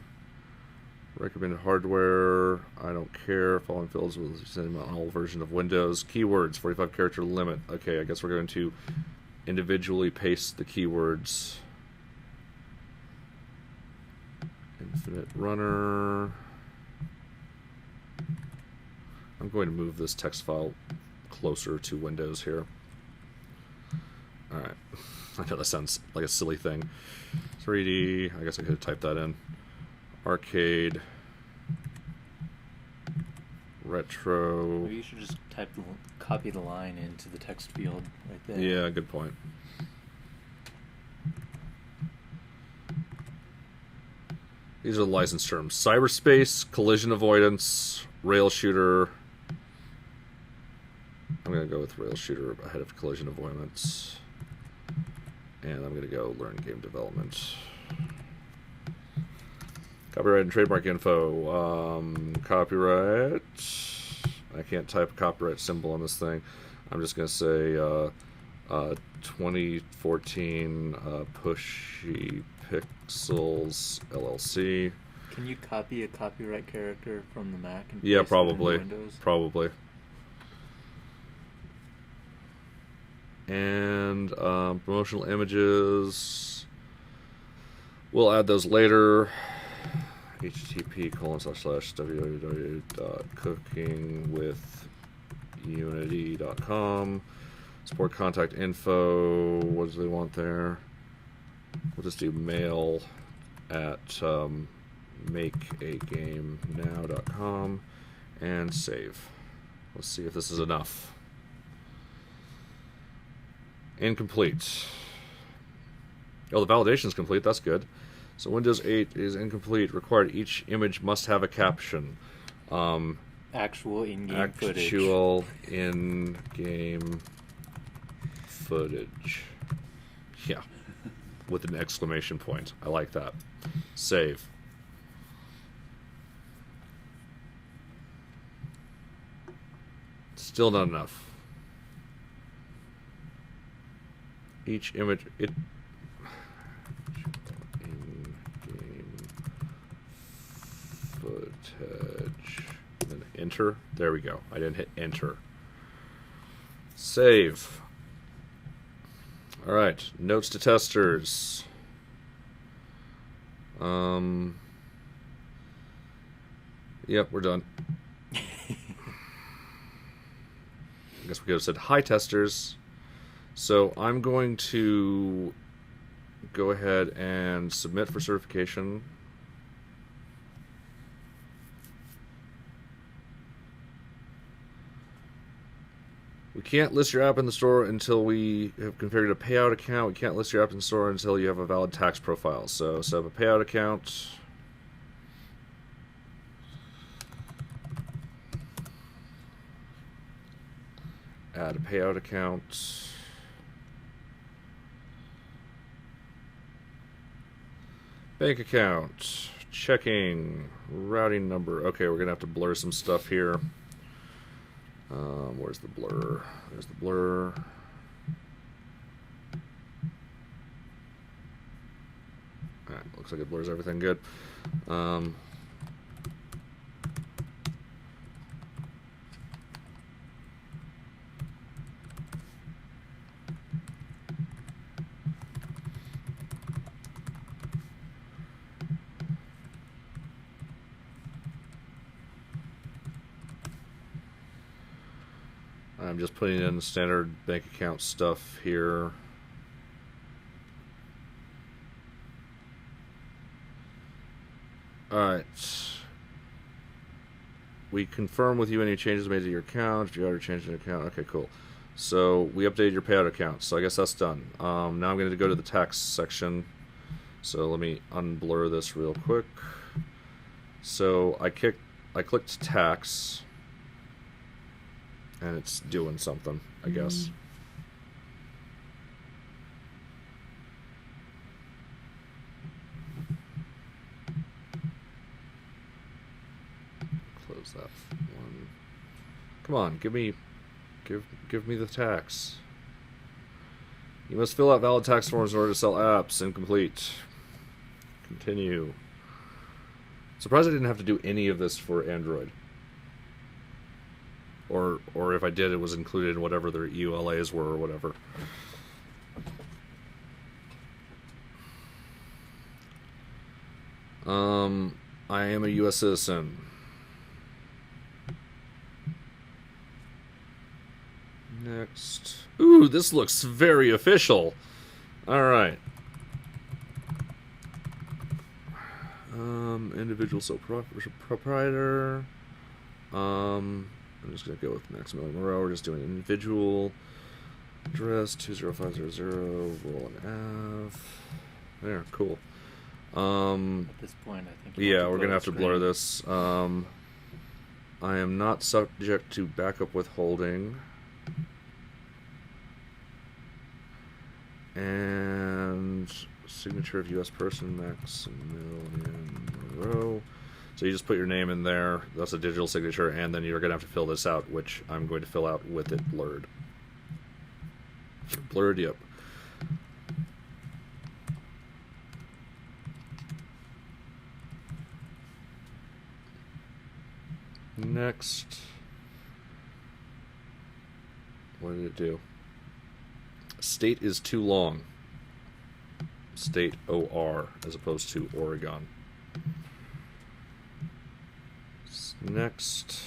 Recommended hardware. I don't care. Following fields will send them on all version of Windows. Keywords. 45 character limit. Okay, I guess we're going to individually paste the keywords. Infinite runner. I'm going to move this text file closer to Windows here. Alright. I know that sounds like a silly thing. 3D. I guess I could have typed that in. Arcade. Retro. Maybe you should just copy the line into the text field right there. Yeah, good point. These are the license terms. Cyberspace, collision avoidance, rail shooter. I'm going to go with rail shooter ahead of collision avoidance. And I'm going to go learn game development. Copyright and trademark info. Copyright. I can't type a copyright symbol on this thing. I'm just going to say 2014 Pushy Pixels LLC. Can you copy a copyright character from the Mac and Yeah, paste probably. it into Windows? Probably. And promotional images. We'll add those later. http://www.cookingwithunity.com. Support contact info. What do they want there? We'll just do mail at makeagamenow.com and save. Let's see if this is enough. Incomplete. Oh, the validation's complete. That's good. So Windows 8 is incomplete. Required. Each image must have a caption. Actual in-game footage. Actual in-game footage. Yeah. With an exclamation point. I like that. Save. Still not enough. Each image... in-game footage. And then enter. There we go. I didn't hit enter. Save. Alright. Notes to testers. Yep, we're done. I guess we could have said hi testers. So I'm going to go ahead and submit for certification. We can't list your app in the store until we have configured a payout account. We can't list your app in the store until you have a valid tax profile. So set up a payout account. Add a payout account. Bank account. Checking. Routing number. Okay, we're going to have to blur some stuff here. Where's the blur? There's the blur. Alright, looks like it blurs everything good. I'm just putting in the standard bank account stuff here. Alright. We confirm with you any changes made to your account. If you already changed an account, okay, cool. So we updated your payout account, so I guess that's done. Now I'm going to go to the tax section. So let me unblur this real quick. So I clicked tax. And it's doing something, I guess. Close that one. Come on, give me the tax. You must fill out valid tax forms in order to sell apps. Incomplete. Continue. Surprised I didn't have to do any of this for Android. Or if I did, it was included in whatever their EULAs were or whatever. I am a U.S. citizen. Next. Ooh, this looks very official. All right. Individual sole proprietor. I'm just going to go with Maximilian Moreau. We're just doing individual address 20500 Roland Ave. There, cool. At this point, I think. Yeah, we're going to have to blur this. I am not subject to backup withholding. And signature of U.S. person, Maximilian Moreau. So you just put your name in there. That's a digital signature, and then you're going to have to fill this out, which I'm going to fill out with it blurred. Blurred, yep. Next. What did it do? State is too long. State OR as opposed to Oregon. Next.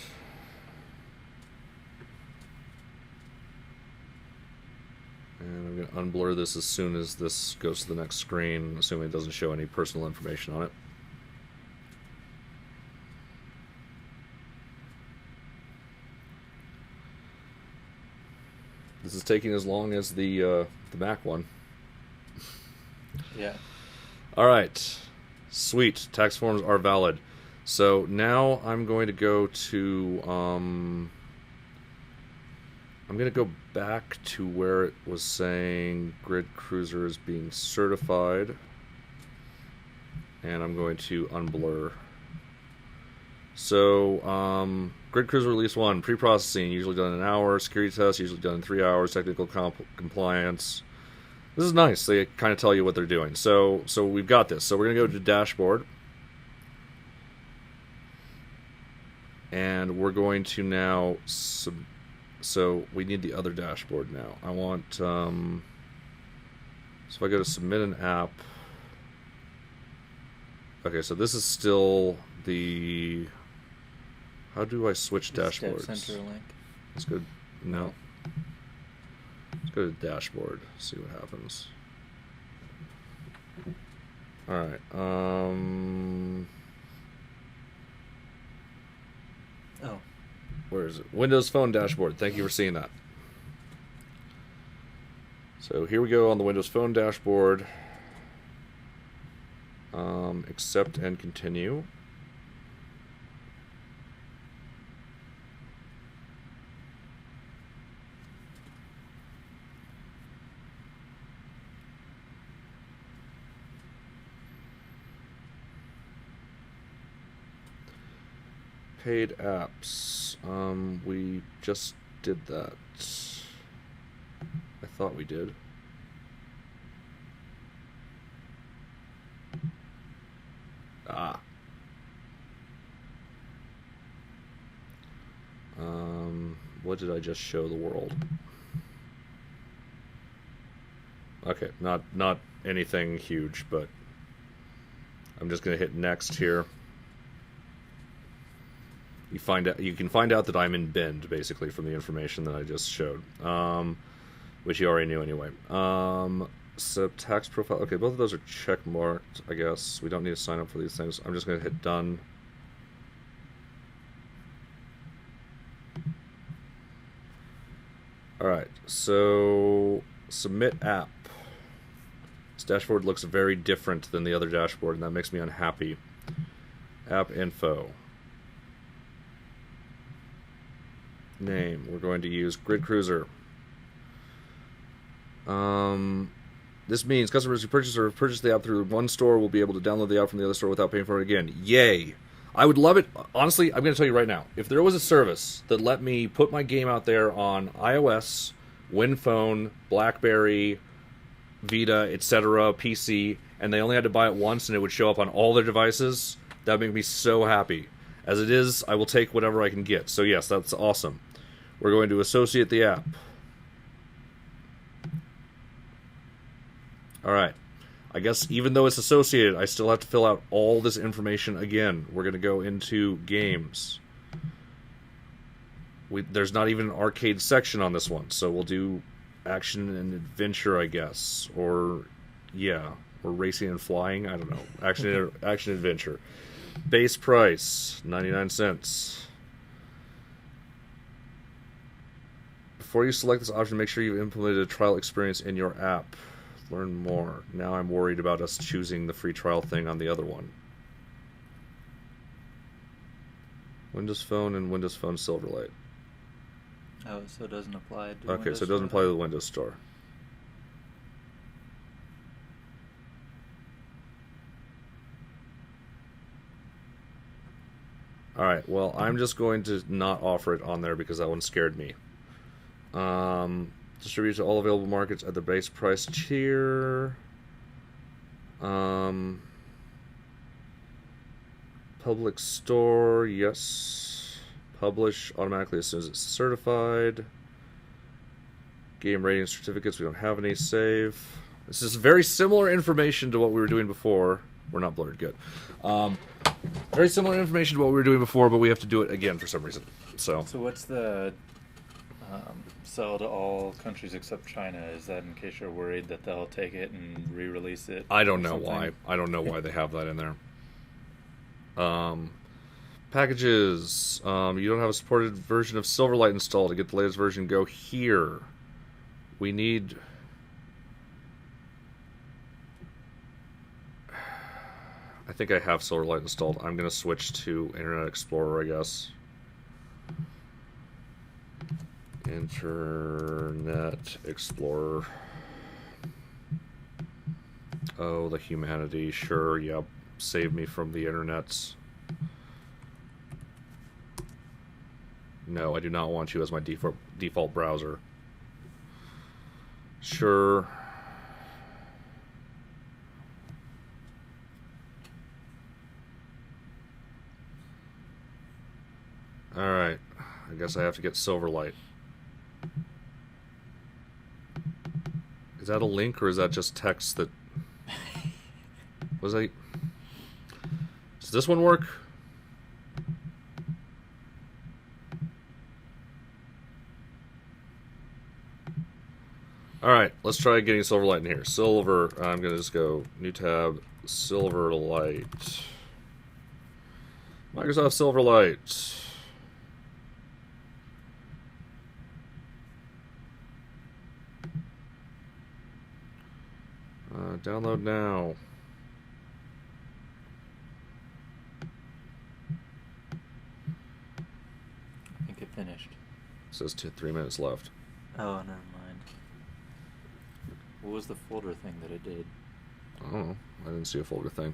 And I'm going to unblur this as soon as this goes to the next screen, assuming it doesn't show any personal information on it. This is taking as long as the Mac one. Yeah. All right. Sweet. Tax forms are valid. So now I'm going to go to... I'm going to go back to where it was saying Grid Cruiser is being certified. And I'm going to unblur. So, Grid Cruiser Release 1, pre-processing, usually done in an hour. Security test, usually done in 3 hours. Technical compliance. This is nice. They kind of tell you what they're doing. So we've got this. So we're going to go to dashboard. And we're going to now... So we need the other dashboard now. I want... So if I go to submit an app... Okay, so this is still the... How do I switch dashboards? Step center link. Let's go... No. Let's go to dashboard. See what happens. Alright. Oh. Where is it? Windows Phone dashboard. Thank you for seeing that. So here we go on the Windows Phone dashboard. Accept and continue. Paid apps. We just did that. I thought we did. What did I just show the world? Okay, not anything huge, but I'm just gonna hit next here. You can find out that I'm in Bend basically from the information that I just showed, which you already knew anyway. So tax profile. Okay, both of those are check marked. I guess we don't need to sign up for these things. I'm just gonna hit done. All right, so submit app. This dashboard looks very different than the other dashboard, and that makes me unhappy. App info. Name. We're going to use Grid Cruiser. This means customers who purchase or have purchased the app through one store will be able to download the app from the other store without paying for it again. Yay! I would love it. Honestly, I'm going to tell you right now. If there was a service that let me put my game out there on iOS, WinPhone, BlackBerry, Vita, etc., PC, and they only had to buy it once and it would show up on all their devices, that would make me so happy. As it is, I will take whatever I can get. So yes, that's awesome. We're going to associate the app. Alright. I guess even though it's associated, I still have to fill out all this information again. We're going to go into games. There's not even an arcade section on this one, so we'll do action and adventure, I guess. Or, yeah, or racing and flying. I don't know. Action adventure. Base price, 99 cents. Before you select this option, make sure you've implemented a trial experience in your app. Learn more. Now I'm worried about us choosing the free trial thing on the other one. Windows Phone and Windows Phone Silverlight. Oh, so it doesn't apply to Okay, Windows so it doesn't apply Store? to the Windows Store. Alright, well, I'm just going to not offer it on there because that one scared me. Distribute to all available markets at the base price tier. Public store, yes. Publish automatically as soon as it's certified. Game rating certificates, we don't have any. Save. This is very similar information to what we were doing before. We're not blurred, good. Very similar information to what we were doing before, but we have to do it again for some reason. So what's the sell to all countries except China? Is that in case you're worried that they'll take it and re-release it? I don't know why. I don't know why they have that in there. Packages. You don't have a supported version of Silverlight installed. To get the latest version, go here. We need... I think I have Silverlight installed. I'm going to switch to Internet Explorer, I guess. Internet Explorer. Oh, the humanity. Sure, yep. Save me from the internets. No, I do not want you as my default browser. Sure. Alright. I guess I have to get Silverlight. Is that a link or is that just text that... Was I... Does this one work? Alright, let's try getting Silverlight in here. Silver, I'm going to just go new tab, Silverlight. Microsoft Silverlight. Download now. I think it finished. It says 3 minutes left. Oh, never mind. What was the folder thing that it did? I don't know. I didn't see a folder thing.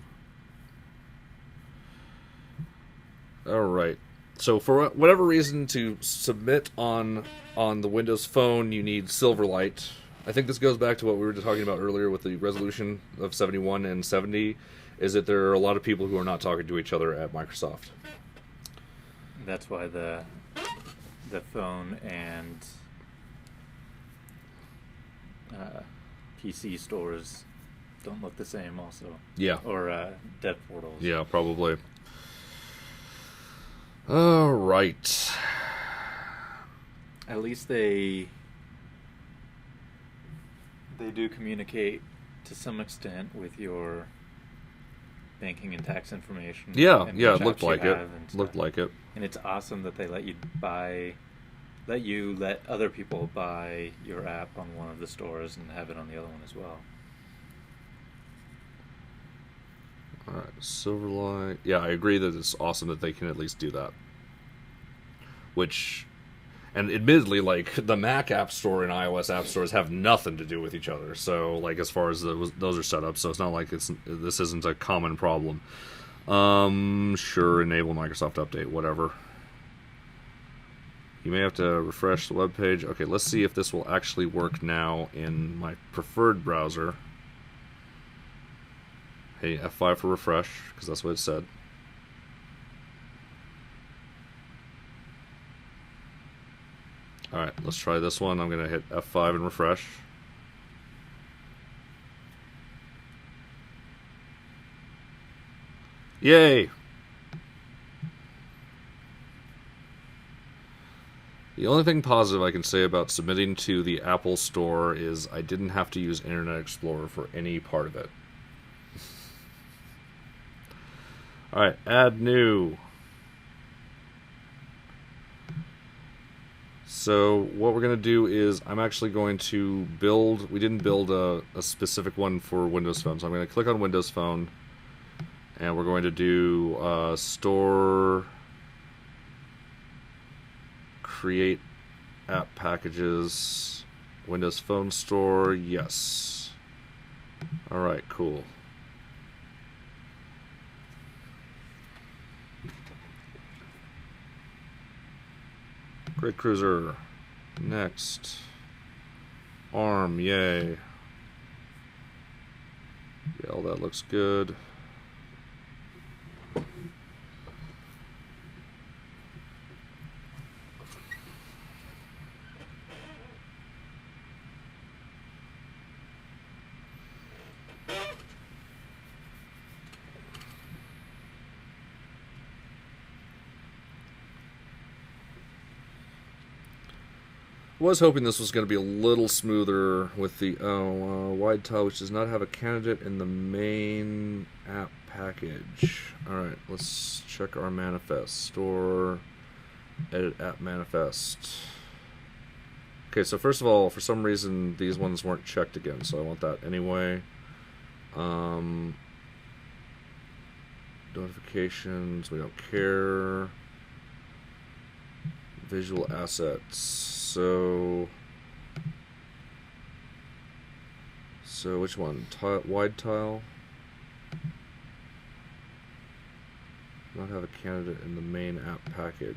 Alright. So for whatever reason, to submit on the Windows Phone, you need Silverlight. I think this goes back to what we were talking about earlier with the resolution of 71 and 70, is that there are a lot of people who are not talking to each other at Microsoft. That's why the phone and PC stores don't look the same also. Yeah. Or dev portals. Yeah, probably. Alright. At least they do communicate to some extent with your banking and tax information. Yeah, and yeah, which it looked apps you like it. have and Looked stuff. like it. And it's awesome that they let other people buy your app on one of the stores and have it on the other one as well. Alright, Silverlight. Yeah, I agree that it's awesome that they can at least do that. Which, and admittedly, like, the Mac App Store and iOS App Stores have nothing to do with each other. So, like, as far as those are set up, so it's not like this isn't a common problem. Sure, enable Microsoft Update, whatever. You may have to refresh the web page. Okay, let's see if this will actually work now in my preferred browser. Hey, F5 for refresh, because that's what it said. Alright, let's try this one. I'm going to hit F5 and refresh. Yay! The only thing positive I can say about submitting to the Apple Store is I didn't have to use Internet Explorer for any part of it. Alright, add new. So what we're going to do is I'm actually going to build, we didn't build a specific one for Windows Phone, so I'm going to click on Windows Phone and we're going to do store, create app packages, Windows Phone Store, yes. Alright, cool. Grid Cruiser. Next. ARM, yay. Yeah, all that looks good. Was hoping this was going to be a little smoother with the wide tile, which does not have a candidate in the main app package. Alright, let's check our manifest. Store, edit app manifest. Okay, so first of all, for some reason, these ones weren't checked again, so I want that anyway. Notifications, we don't care. Visual assets. So which one? Wide tile? Not have a candidate in the main app package.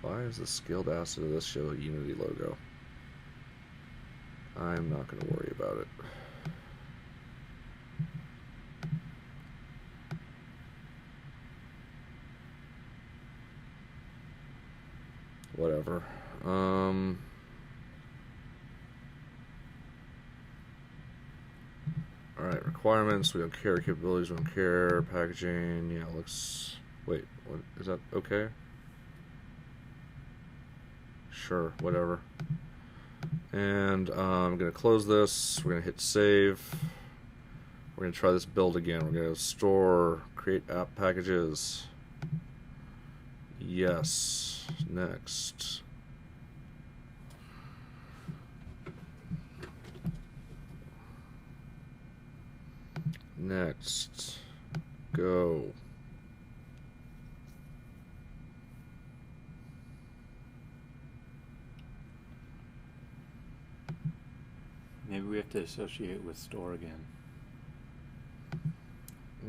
Why is the scaled asset of this show a Unity logo? I'm not going to worry about it. Whatever. Alright, requirements, we don't care. Capabilities, we don't care. Packaging, yeah, looks... Wait, what, is that okay? Sure, whatever. And I'm going to close this. We're going to hit save. We're going to try this build again. We're going to store, create app packages. Yes. Next. Next. Go. Maybe we have to associate with store again.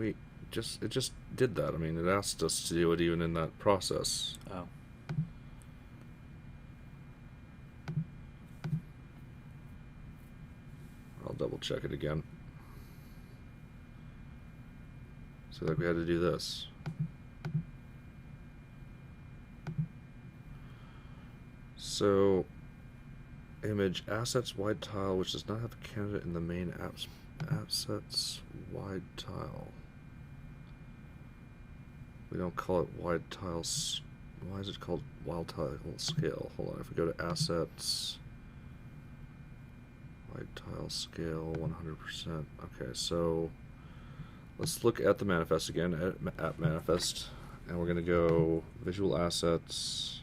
It just did that. I mean, it asked us to do it even in that process. Oh. I'll double check it again. So like we had to do this. So image assets wide tile, which does not have a candidate in the main assets wide tile. We don't call it wide tiles. Why is it called wide tile scale? Hold on. If we go to assets, wide tile scale 100%. Okay, so let's look at the manifest again. App manifest, and we're gonna go visual assets.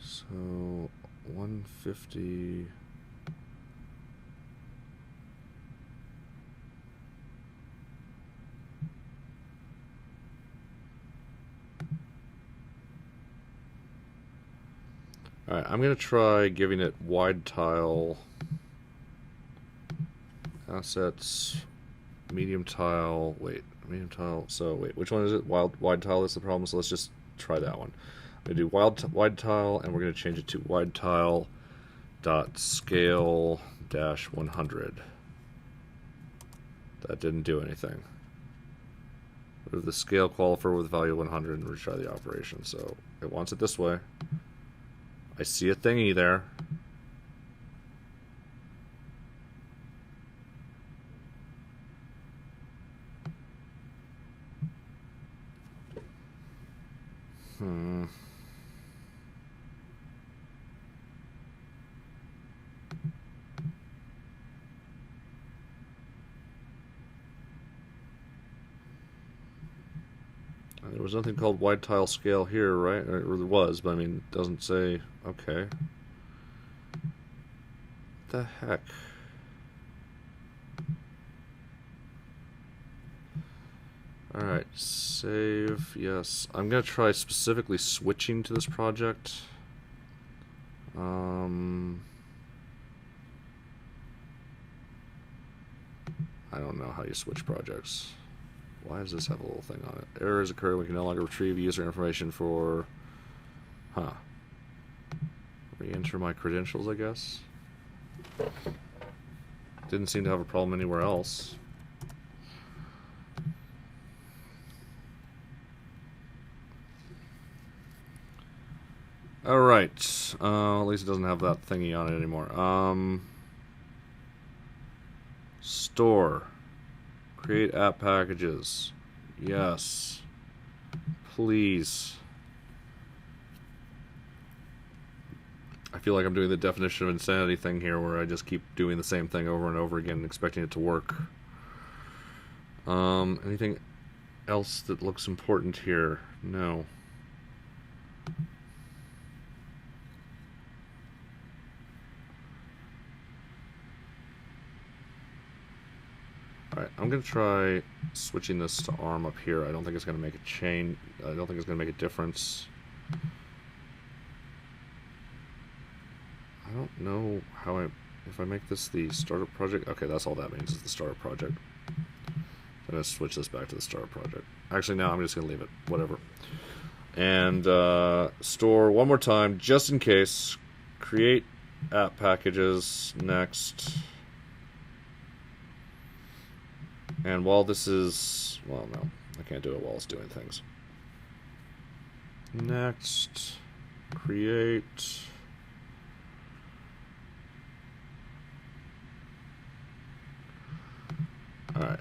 So 150. Alright, I'm going to try giving it wide tile, assets, medium tile, medium tile, so which one is it? Wide tile is the problem, so let's just try that one. I'm going to do wide tile, and we're going to change it to wide tile dot scale dash 100. That didn't do anything. Move the scale qualifier with value 100 and retry the operation, so it wants it this way. I see a thingy there. There was nothing called wide tile scale here, right? Or there was, but I mean, it doesn't say. Okay. What the heck? Alright, save. Yes. I'm going to try specifically switching to this project. I don't know how you switch projects. Why does this have a little thing on it? Errors occur. We can no longer retrieve user information for... Re-enter my credentials, I guess. Didn't seem to have a problem anywhere else. All right. At least it doesn't have that thingy on it anymore. Store. Create app packages. Yes. Please. I feel like I'm doing the definition of insanity thing here where I just keep doing the same thing over and over again, expecting it to work. Anything else that looks important here? No. Alright, I'm going to try switching this to ARM up here. I don't think it's going to make a change. I don't think it's going to make a difference. I don't know how if I make this the startup project. Okay, that's all that means is the startup project. I'm going to switch this back to the startup project. Actually, no, I'm just going to leave it. Whatever. And store one more time, just in case. Create app packages next. And while this is... Well, no. I can't do it while it's doing things. Next. Create... Alright.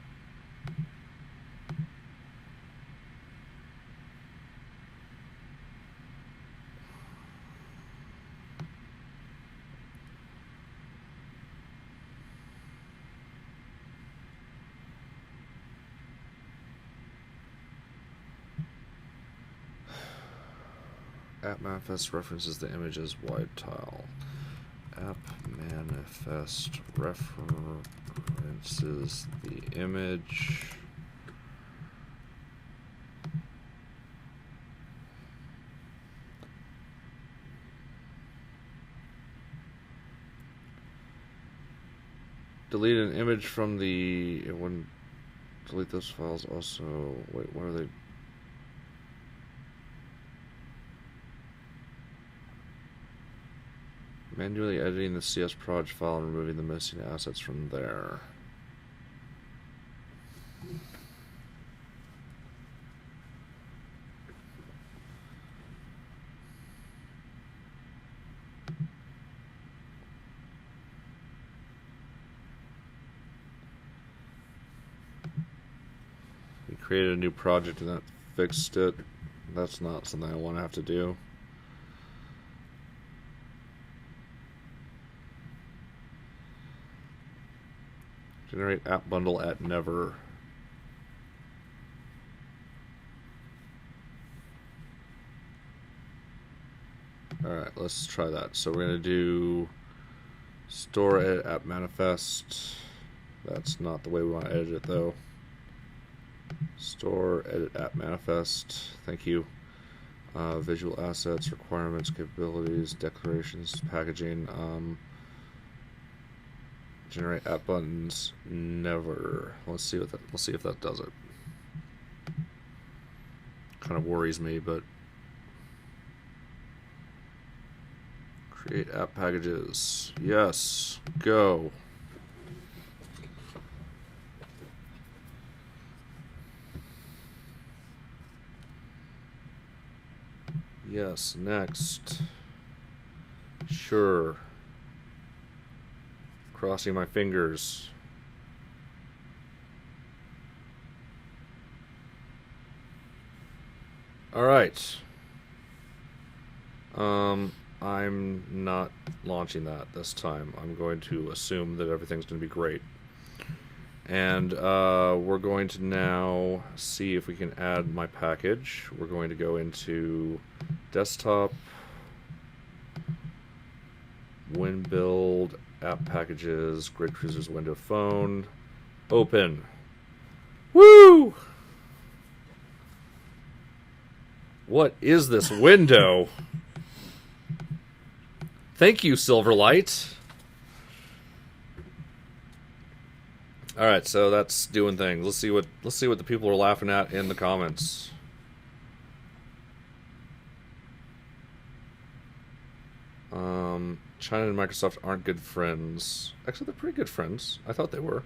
App manifest references the image as wide tile. App manifest references the image. Delete an image from the... It wouldn't delete those files also. Wait, what are they? Manually editing the CS project file and removing the missing assets from there. We created a new project and that fixed it. That's not something I want to have to do. Generate app bundle at never. Alright, let's try that. So we're going to do store edit app manifest. That's not the way we want to edit it though. Store edit app manifest. Thank you. Visual assets, requirements, capabilities, declarations, packaging. Generate app buttons. Never. Let's see if that does it. Kind of worries me, but create app packages. Yes. Go. Yes. Next. Sure. Crossing my fingers. All right. I'm not launching that this time. I'm going to assume that everything's going to be great. And we're going to now see if we can add my package. We're going to go into desktop, WinBuild, app packages, Grid Cruisers, window phone, open. Woo! What is this window? Thank you, Silverlight. All right, so that's doing things. Let's see what the people are laughing at in the comments. China and Microsoft aren't good friends. Actually, they're pretty good friends. I thought they were.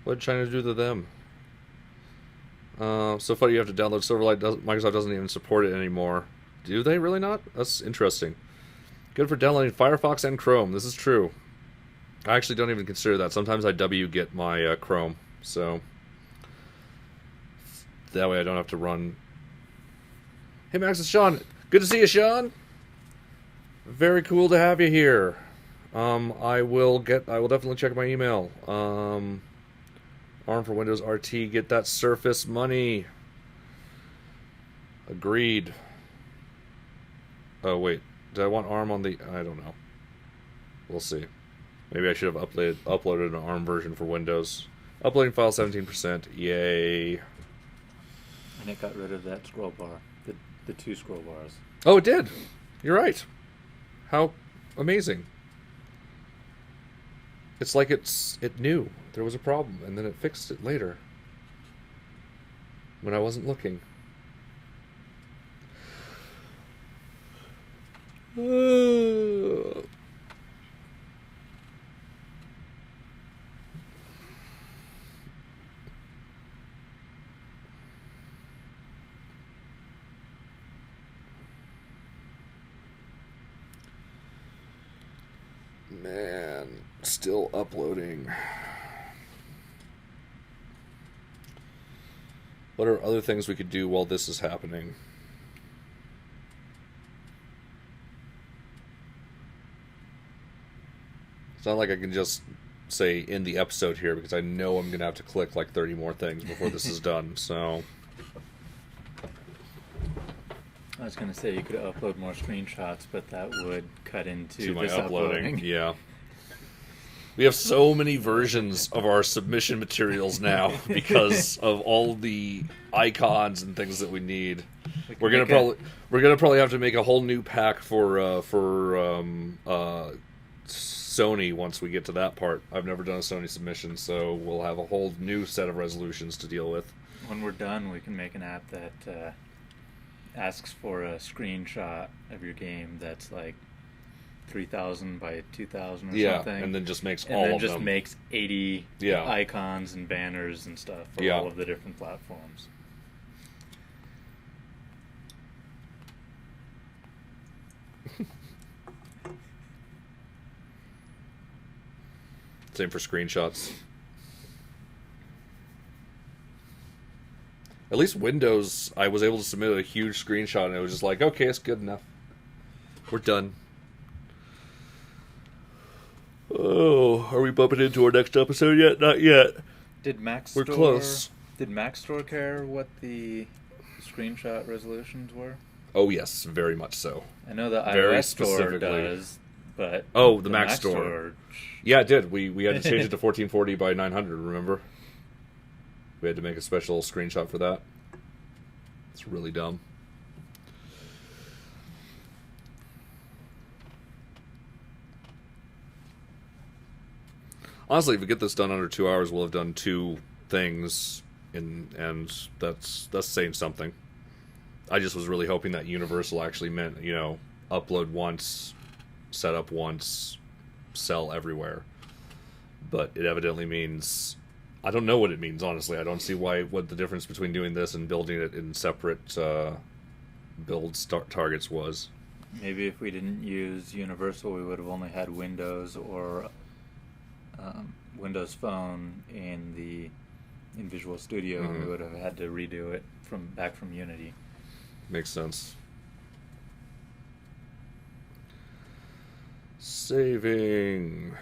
What did China do to them? So funny you have to download Silverlight. Microsoft doesn't even support it anymore. Do they really not? That's interesting. Good for downloading Firefox and Chrome. This is true. I actually don't even consider that. Sometimes I get my Chrome, so that way I don't have to run. Hey Max, it's Sean. Good to see you, Sean. Very cool to have you here. I will definitely check my email. ARM for Windows RT. Get that Surface money. Agreed. Oh wait, did I want ARM on the? I don't know. We'll see. Maybe I should have uploaded an ARM version for Windows. Uploading file 17%. Yay. And it got rid of that scroll bar, the two scroll bars. Oh, it did. You're right. How amazing. It's like it knew there was a problem, and then it fixed it later when I wasn't looking. Man, still uploading. What are other things we could do while this is happening? It's not like I can just say end the episode here because I know I'm going to have to click like 30 more things before this is done, so... I was going to say you could upload more screenshots, but that would cut into my this uploading. Yeah. We have so many versions of our submission materials now because of all the icons and things that we need. We're gonna probably have to make a whole new pack for Sony once we get to that part. I've never done a Sony submission, so we'll have a whole new set of resolutions to deal with. When we're done, we can make an app that asks for a screenshot of your game that's like 3,000 by 2,000 or something. And then just makes and all then of just them. makes 80 icons and banners and stuff for all of the different platforms. Same for screenshots. At least Windows, I was able to submit a huge screenshot, and it was just like, okay, it's good enough. We're done. Oh, are we bumping into our next episode yet? Not yet. Did Mac We're Store, close. Did Mac Store care what the screenshot resolutions were? Oh, yes, very much so. I know the Very iOS Store specifically. does, but... Oh, the Mac Store. Yeah, it did. We had to change it to 1440 by 900, remember? We had to make a special screenshot for that. It's really dumb. Honestly, if we get this done under 2 hours, we'll have done two things, and that's saying something. I just was really hoping that universal actually meant, upload once, set up once, sell everywhere. But it evidently means... I don't know what it means, honestly. I don't see what the difference between doing this and building it in separate targets was. Maybe if we didn't use Universal, we would have only had Windows or Windows Phone in Visual Studio, and we would have had to redo it back from Unity. Makes sense. Saving.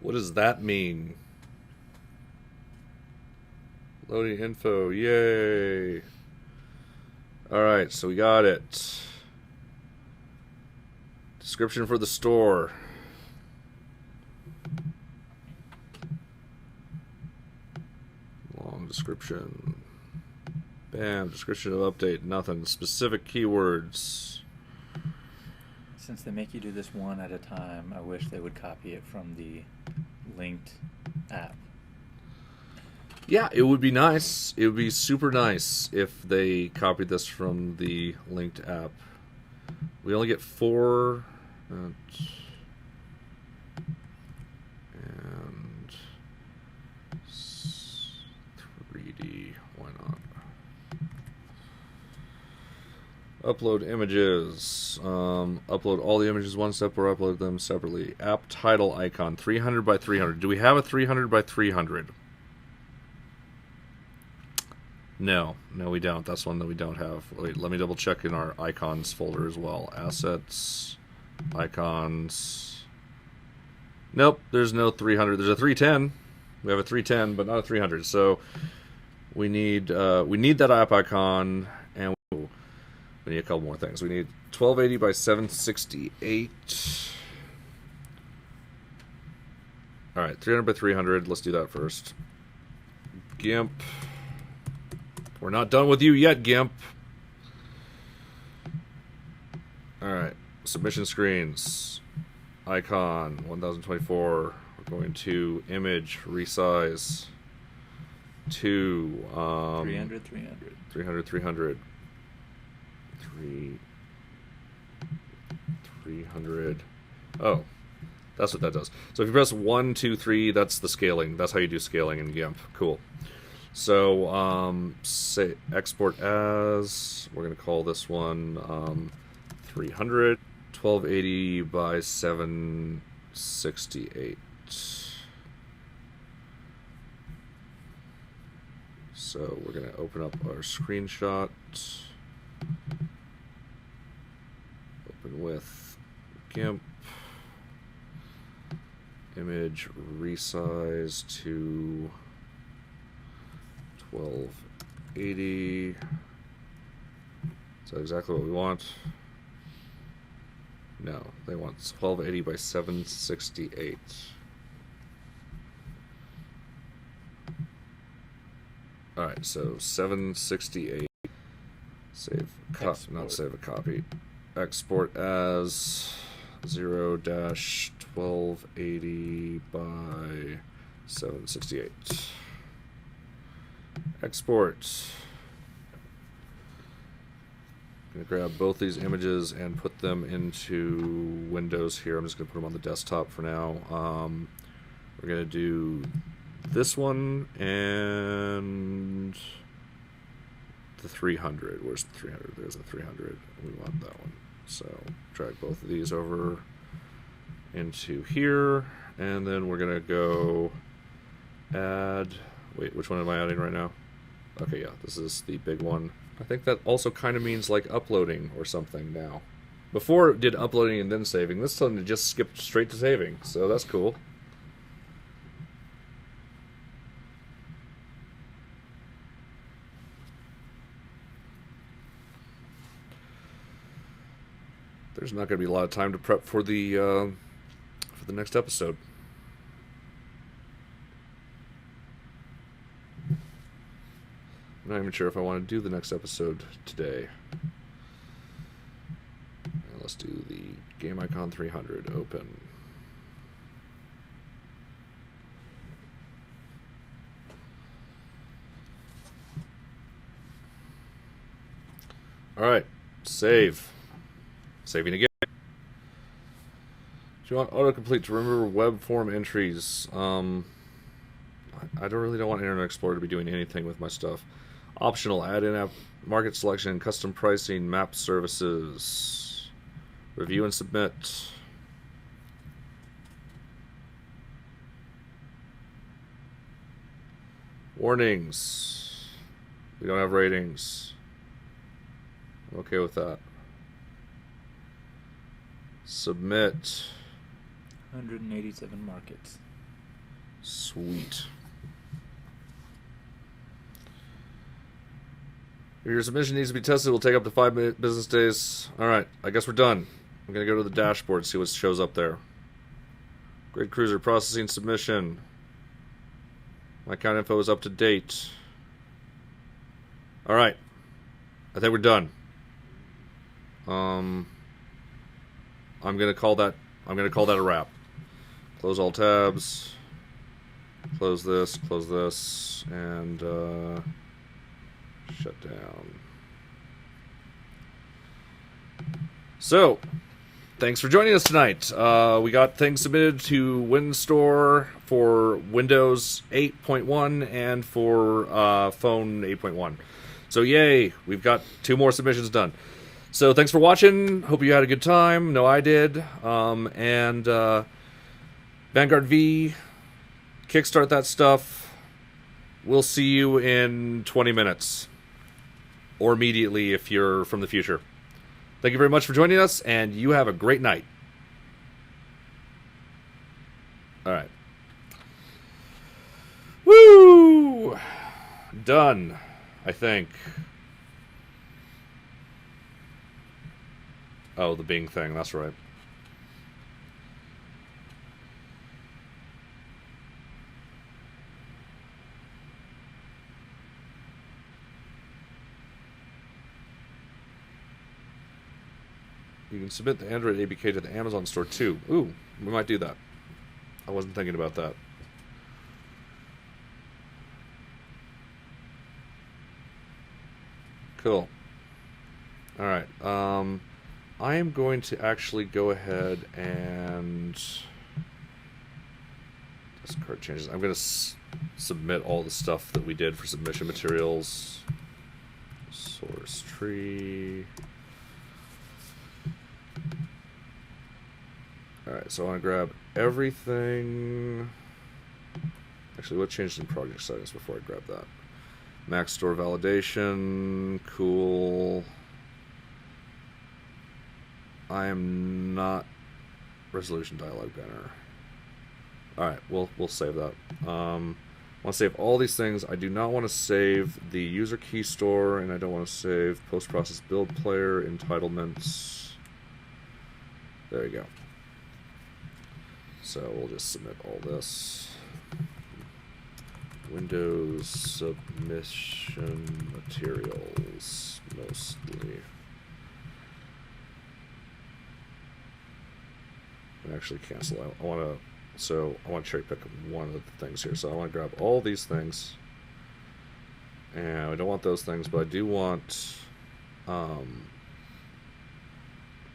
What does that mean? Loading info, yay! Alright, so we got it. Description for the store. Long description. Bam, description of update, nothing. Specific keywords. Since they make you do this one at a time, I wish they would copy it from the linked app. Yeah, it would be nice. It would be super nice if they copied this from the linked app. We only get 4... and 3D. Why not? Upload images. Upload all the images one step or upload them separately. App title icon. 300 by 300. Do we have a 300 by 300? No, we don't. That's one that we don't have. Wait, let me double check in our icons folder as well. Assets, icons. Nope, there's no 300. There's a 310. We have a 310, but not a 300. So we need that app icon, and we need a couple more things. We need 1280 by 768. All right, 300 by 300. Let's do that first. GIMP. We're not done with you yet, GIMP. Alright, submission screens. Icon, 1024. We're going to image, resize. 300. 300. 300. Oh, that's what that does. So if you press 1, 2, 3, that's the scaling. That's how you do scaling in GIMP. Cool. So, say export as, we're going to call this one 300, 1280 by 768. So we're going to open up our screenshot, open with GIMP, image resize to 1280. Is that exactly what we want? No, they want 1280 by 768. Alright, so 768. Save, not save a copy. Export as 0-1280 by 768. Export. I'm going to grab both these images and put them into Windows here. I'm just going to put them on the desktop for now. We're going to do this one and the 300. Where's the 300? There's the 300. We want that one. So drag both of these over into here, and then we're going to go add... Wait, which one am I adding right now? Okay, yeah, this is the big one. I think that also kind of means like uploading or something now. Before it did uploading and then saving. This time it just skipped straight to saving, so that's cool. There's not going to be a lot of time to prep for the next episode. I'm not even sure if I want to do the next episode today. Let's do the game icon 300. Open. Alright. Save. Saving again. Do you want autocomplete to remember web form entries? I really don't want Internet Explorer to be doing anything with my stuff. Optional, add in-app market selection, custom pricing, map services. Review and submit. Warnings. We don't have ratings. I'm okay with that. Submit. 187 markets. Sweet. If your submission needs to be tested, it will take up to 5 business days. Alright, I guess we're done. I'm going to go to the dashboard, see what shows up there. Grid Cruiser processing submission. My account info is up to date. Alright. I think we're done. I'm going to call that a wrap. Close all tabs. Close this, and shut down. So, thanks for joining us tonight. We got things submitted to WinStore for Windows 8.1 and for phone 8.1. So yay, we've got 2 more submissions done. So thanks for watching. Hope you had a good time. No, I did. And Vanguard V, kickstart that stuff. We'll see you in 20 minutes. Or immediately if you're from the future. Thank you very much for joining us, and you have a great night. All right. Woo! Done, I think. Oh, the Bing thing, that's right. You can submit the Android ABK to the Amazon store too. Ooh, we might do that. I wasn't thinking about that. Cool. Alright, I am going to actually go ahead and discard changes. I'm going to submit all the stuff that we did for submission materials. Source tree. Alright, so I want to grab everything. Actually, what changed in project settings before I grab that? Mac Store validation. Cool. I am not resolution dialog banner. Alright, we'll save that. I want to save all these things. I do not want to save the user key store, and I don't want to save post-process build player entitlements. There you go. So we'll just submit all this. Windows submission materials, mostly. Actually cancel. I want to cherry pick one of the things here. So I want to grab all these things, and I don't want those things, but I do want. I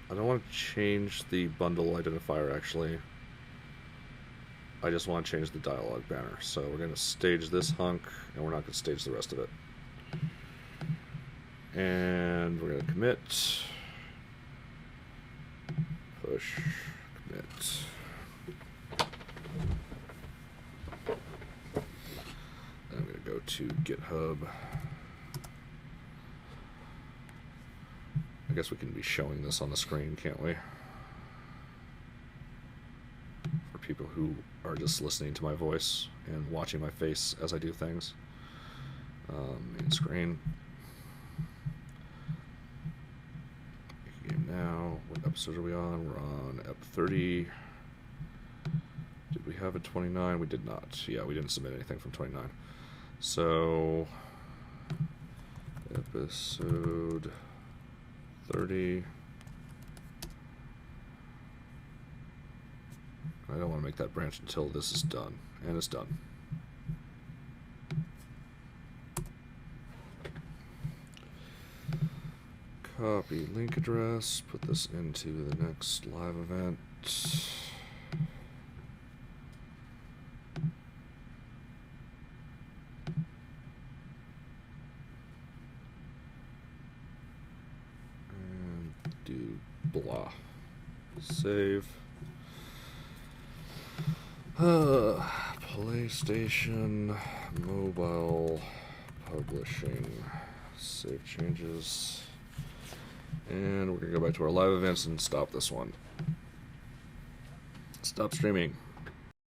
don't want to change the bundle identifier. Actually, I just want to change the dialog banner. So we're going to stage this hunk, and we're not going to stage the rest of it. And we're going to commit, push. I'm going to go to GitHub. I guess we can be showing this on the screen, can't we? For people who are just listening to my voice and watching my face as I do things. Main screen. Game now. What episode are we on? We're on Ep 30. Did we have a 29? We did not. Yeah, we didn't submit anything from 29. So, episode 30. I don't want to make that branch until this is done. And it's done. Copy link address. Put this into the next live event. Blah. Save. PlayStation Mobile Publishing. Save changes. And we're going to go back to our live events and stop this one. Stop streaming.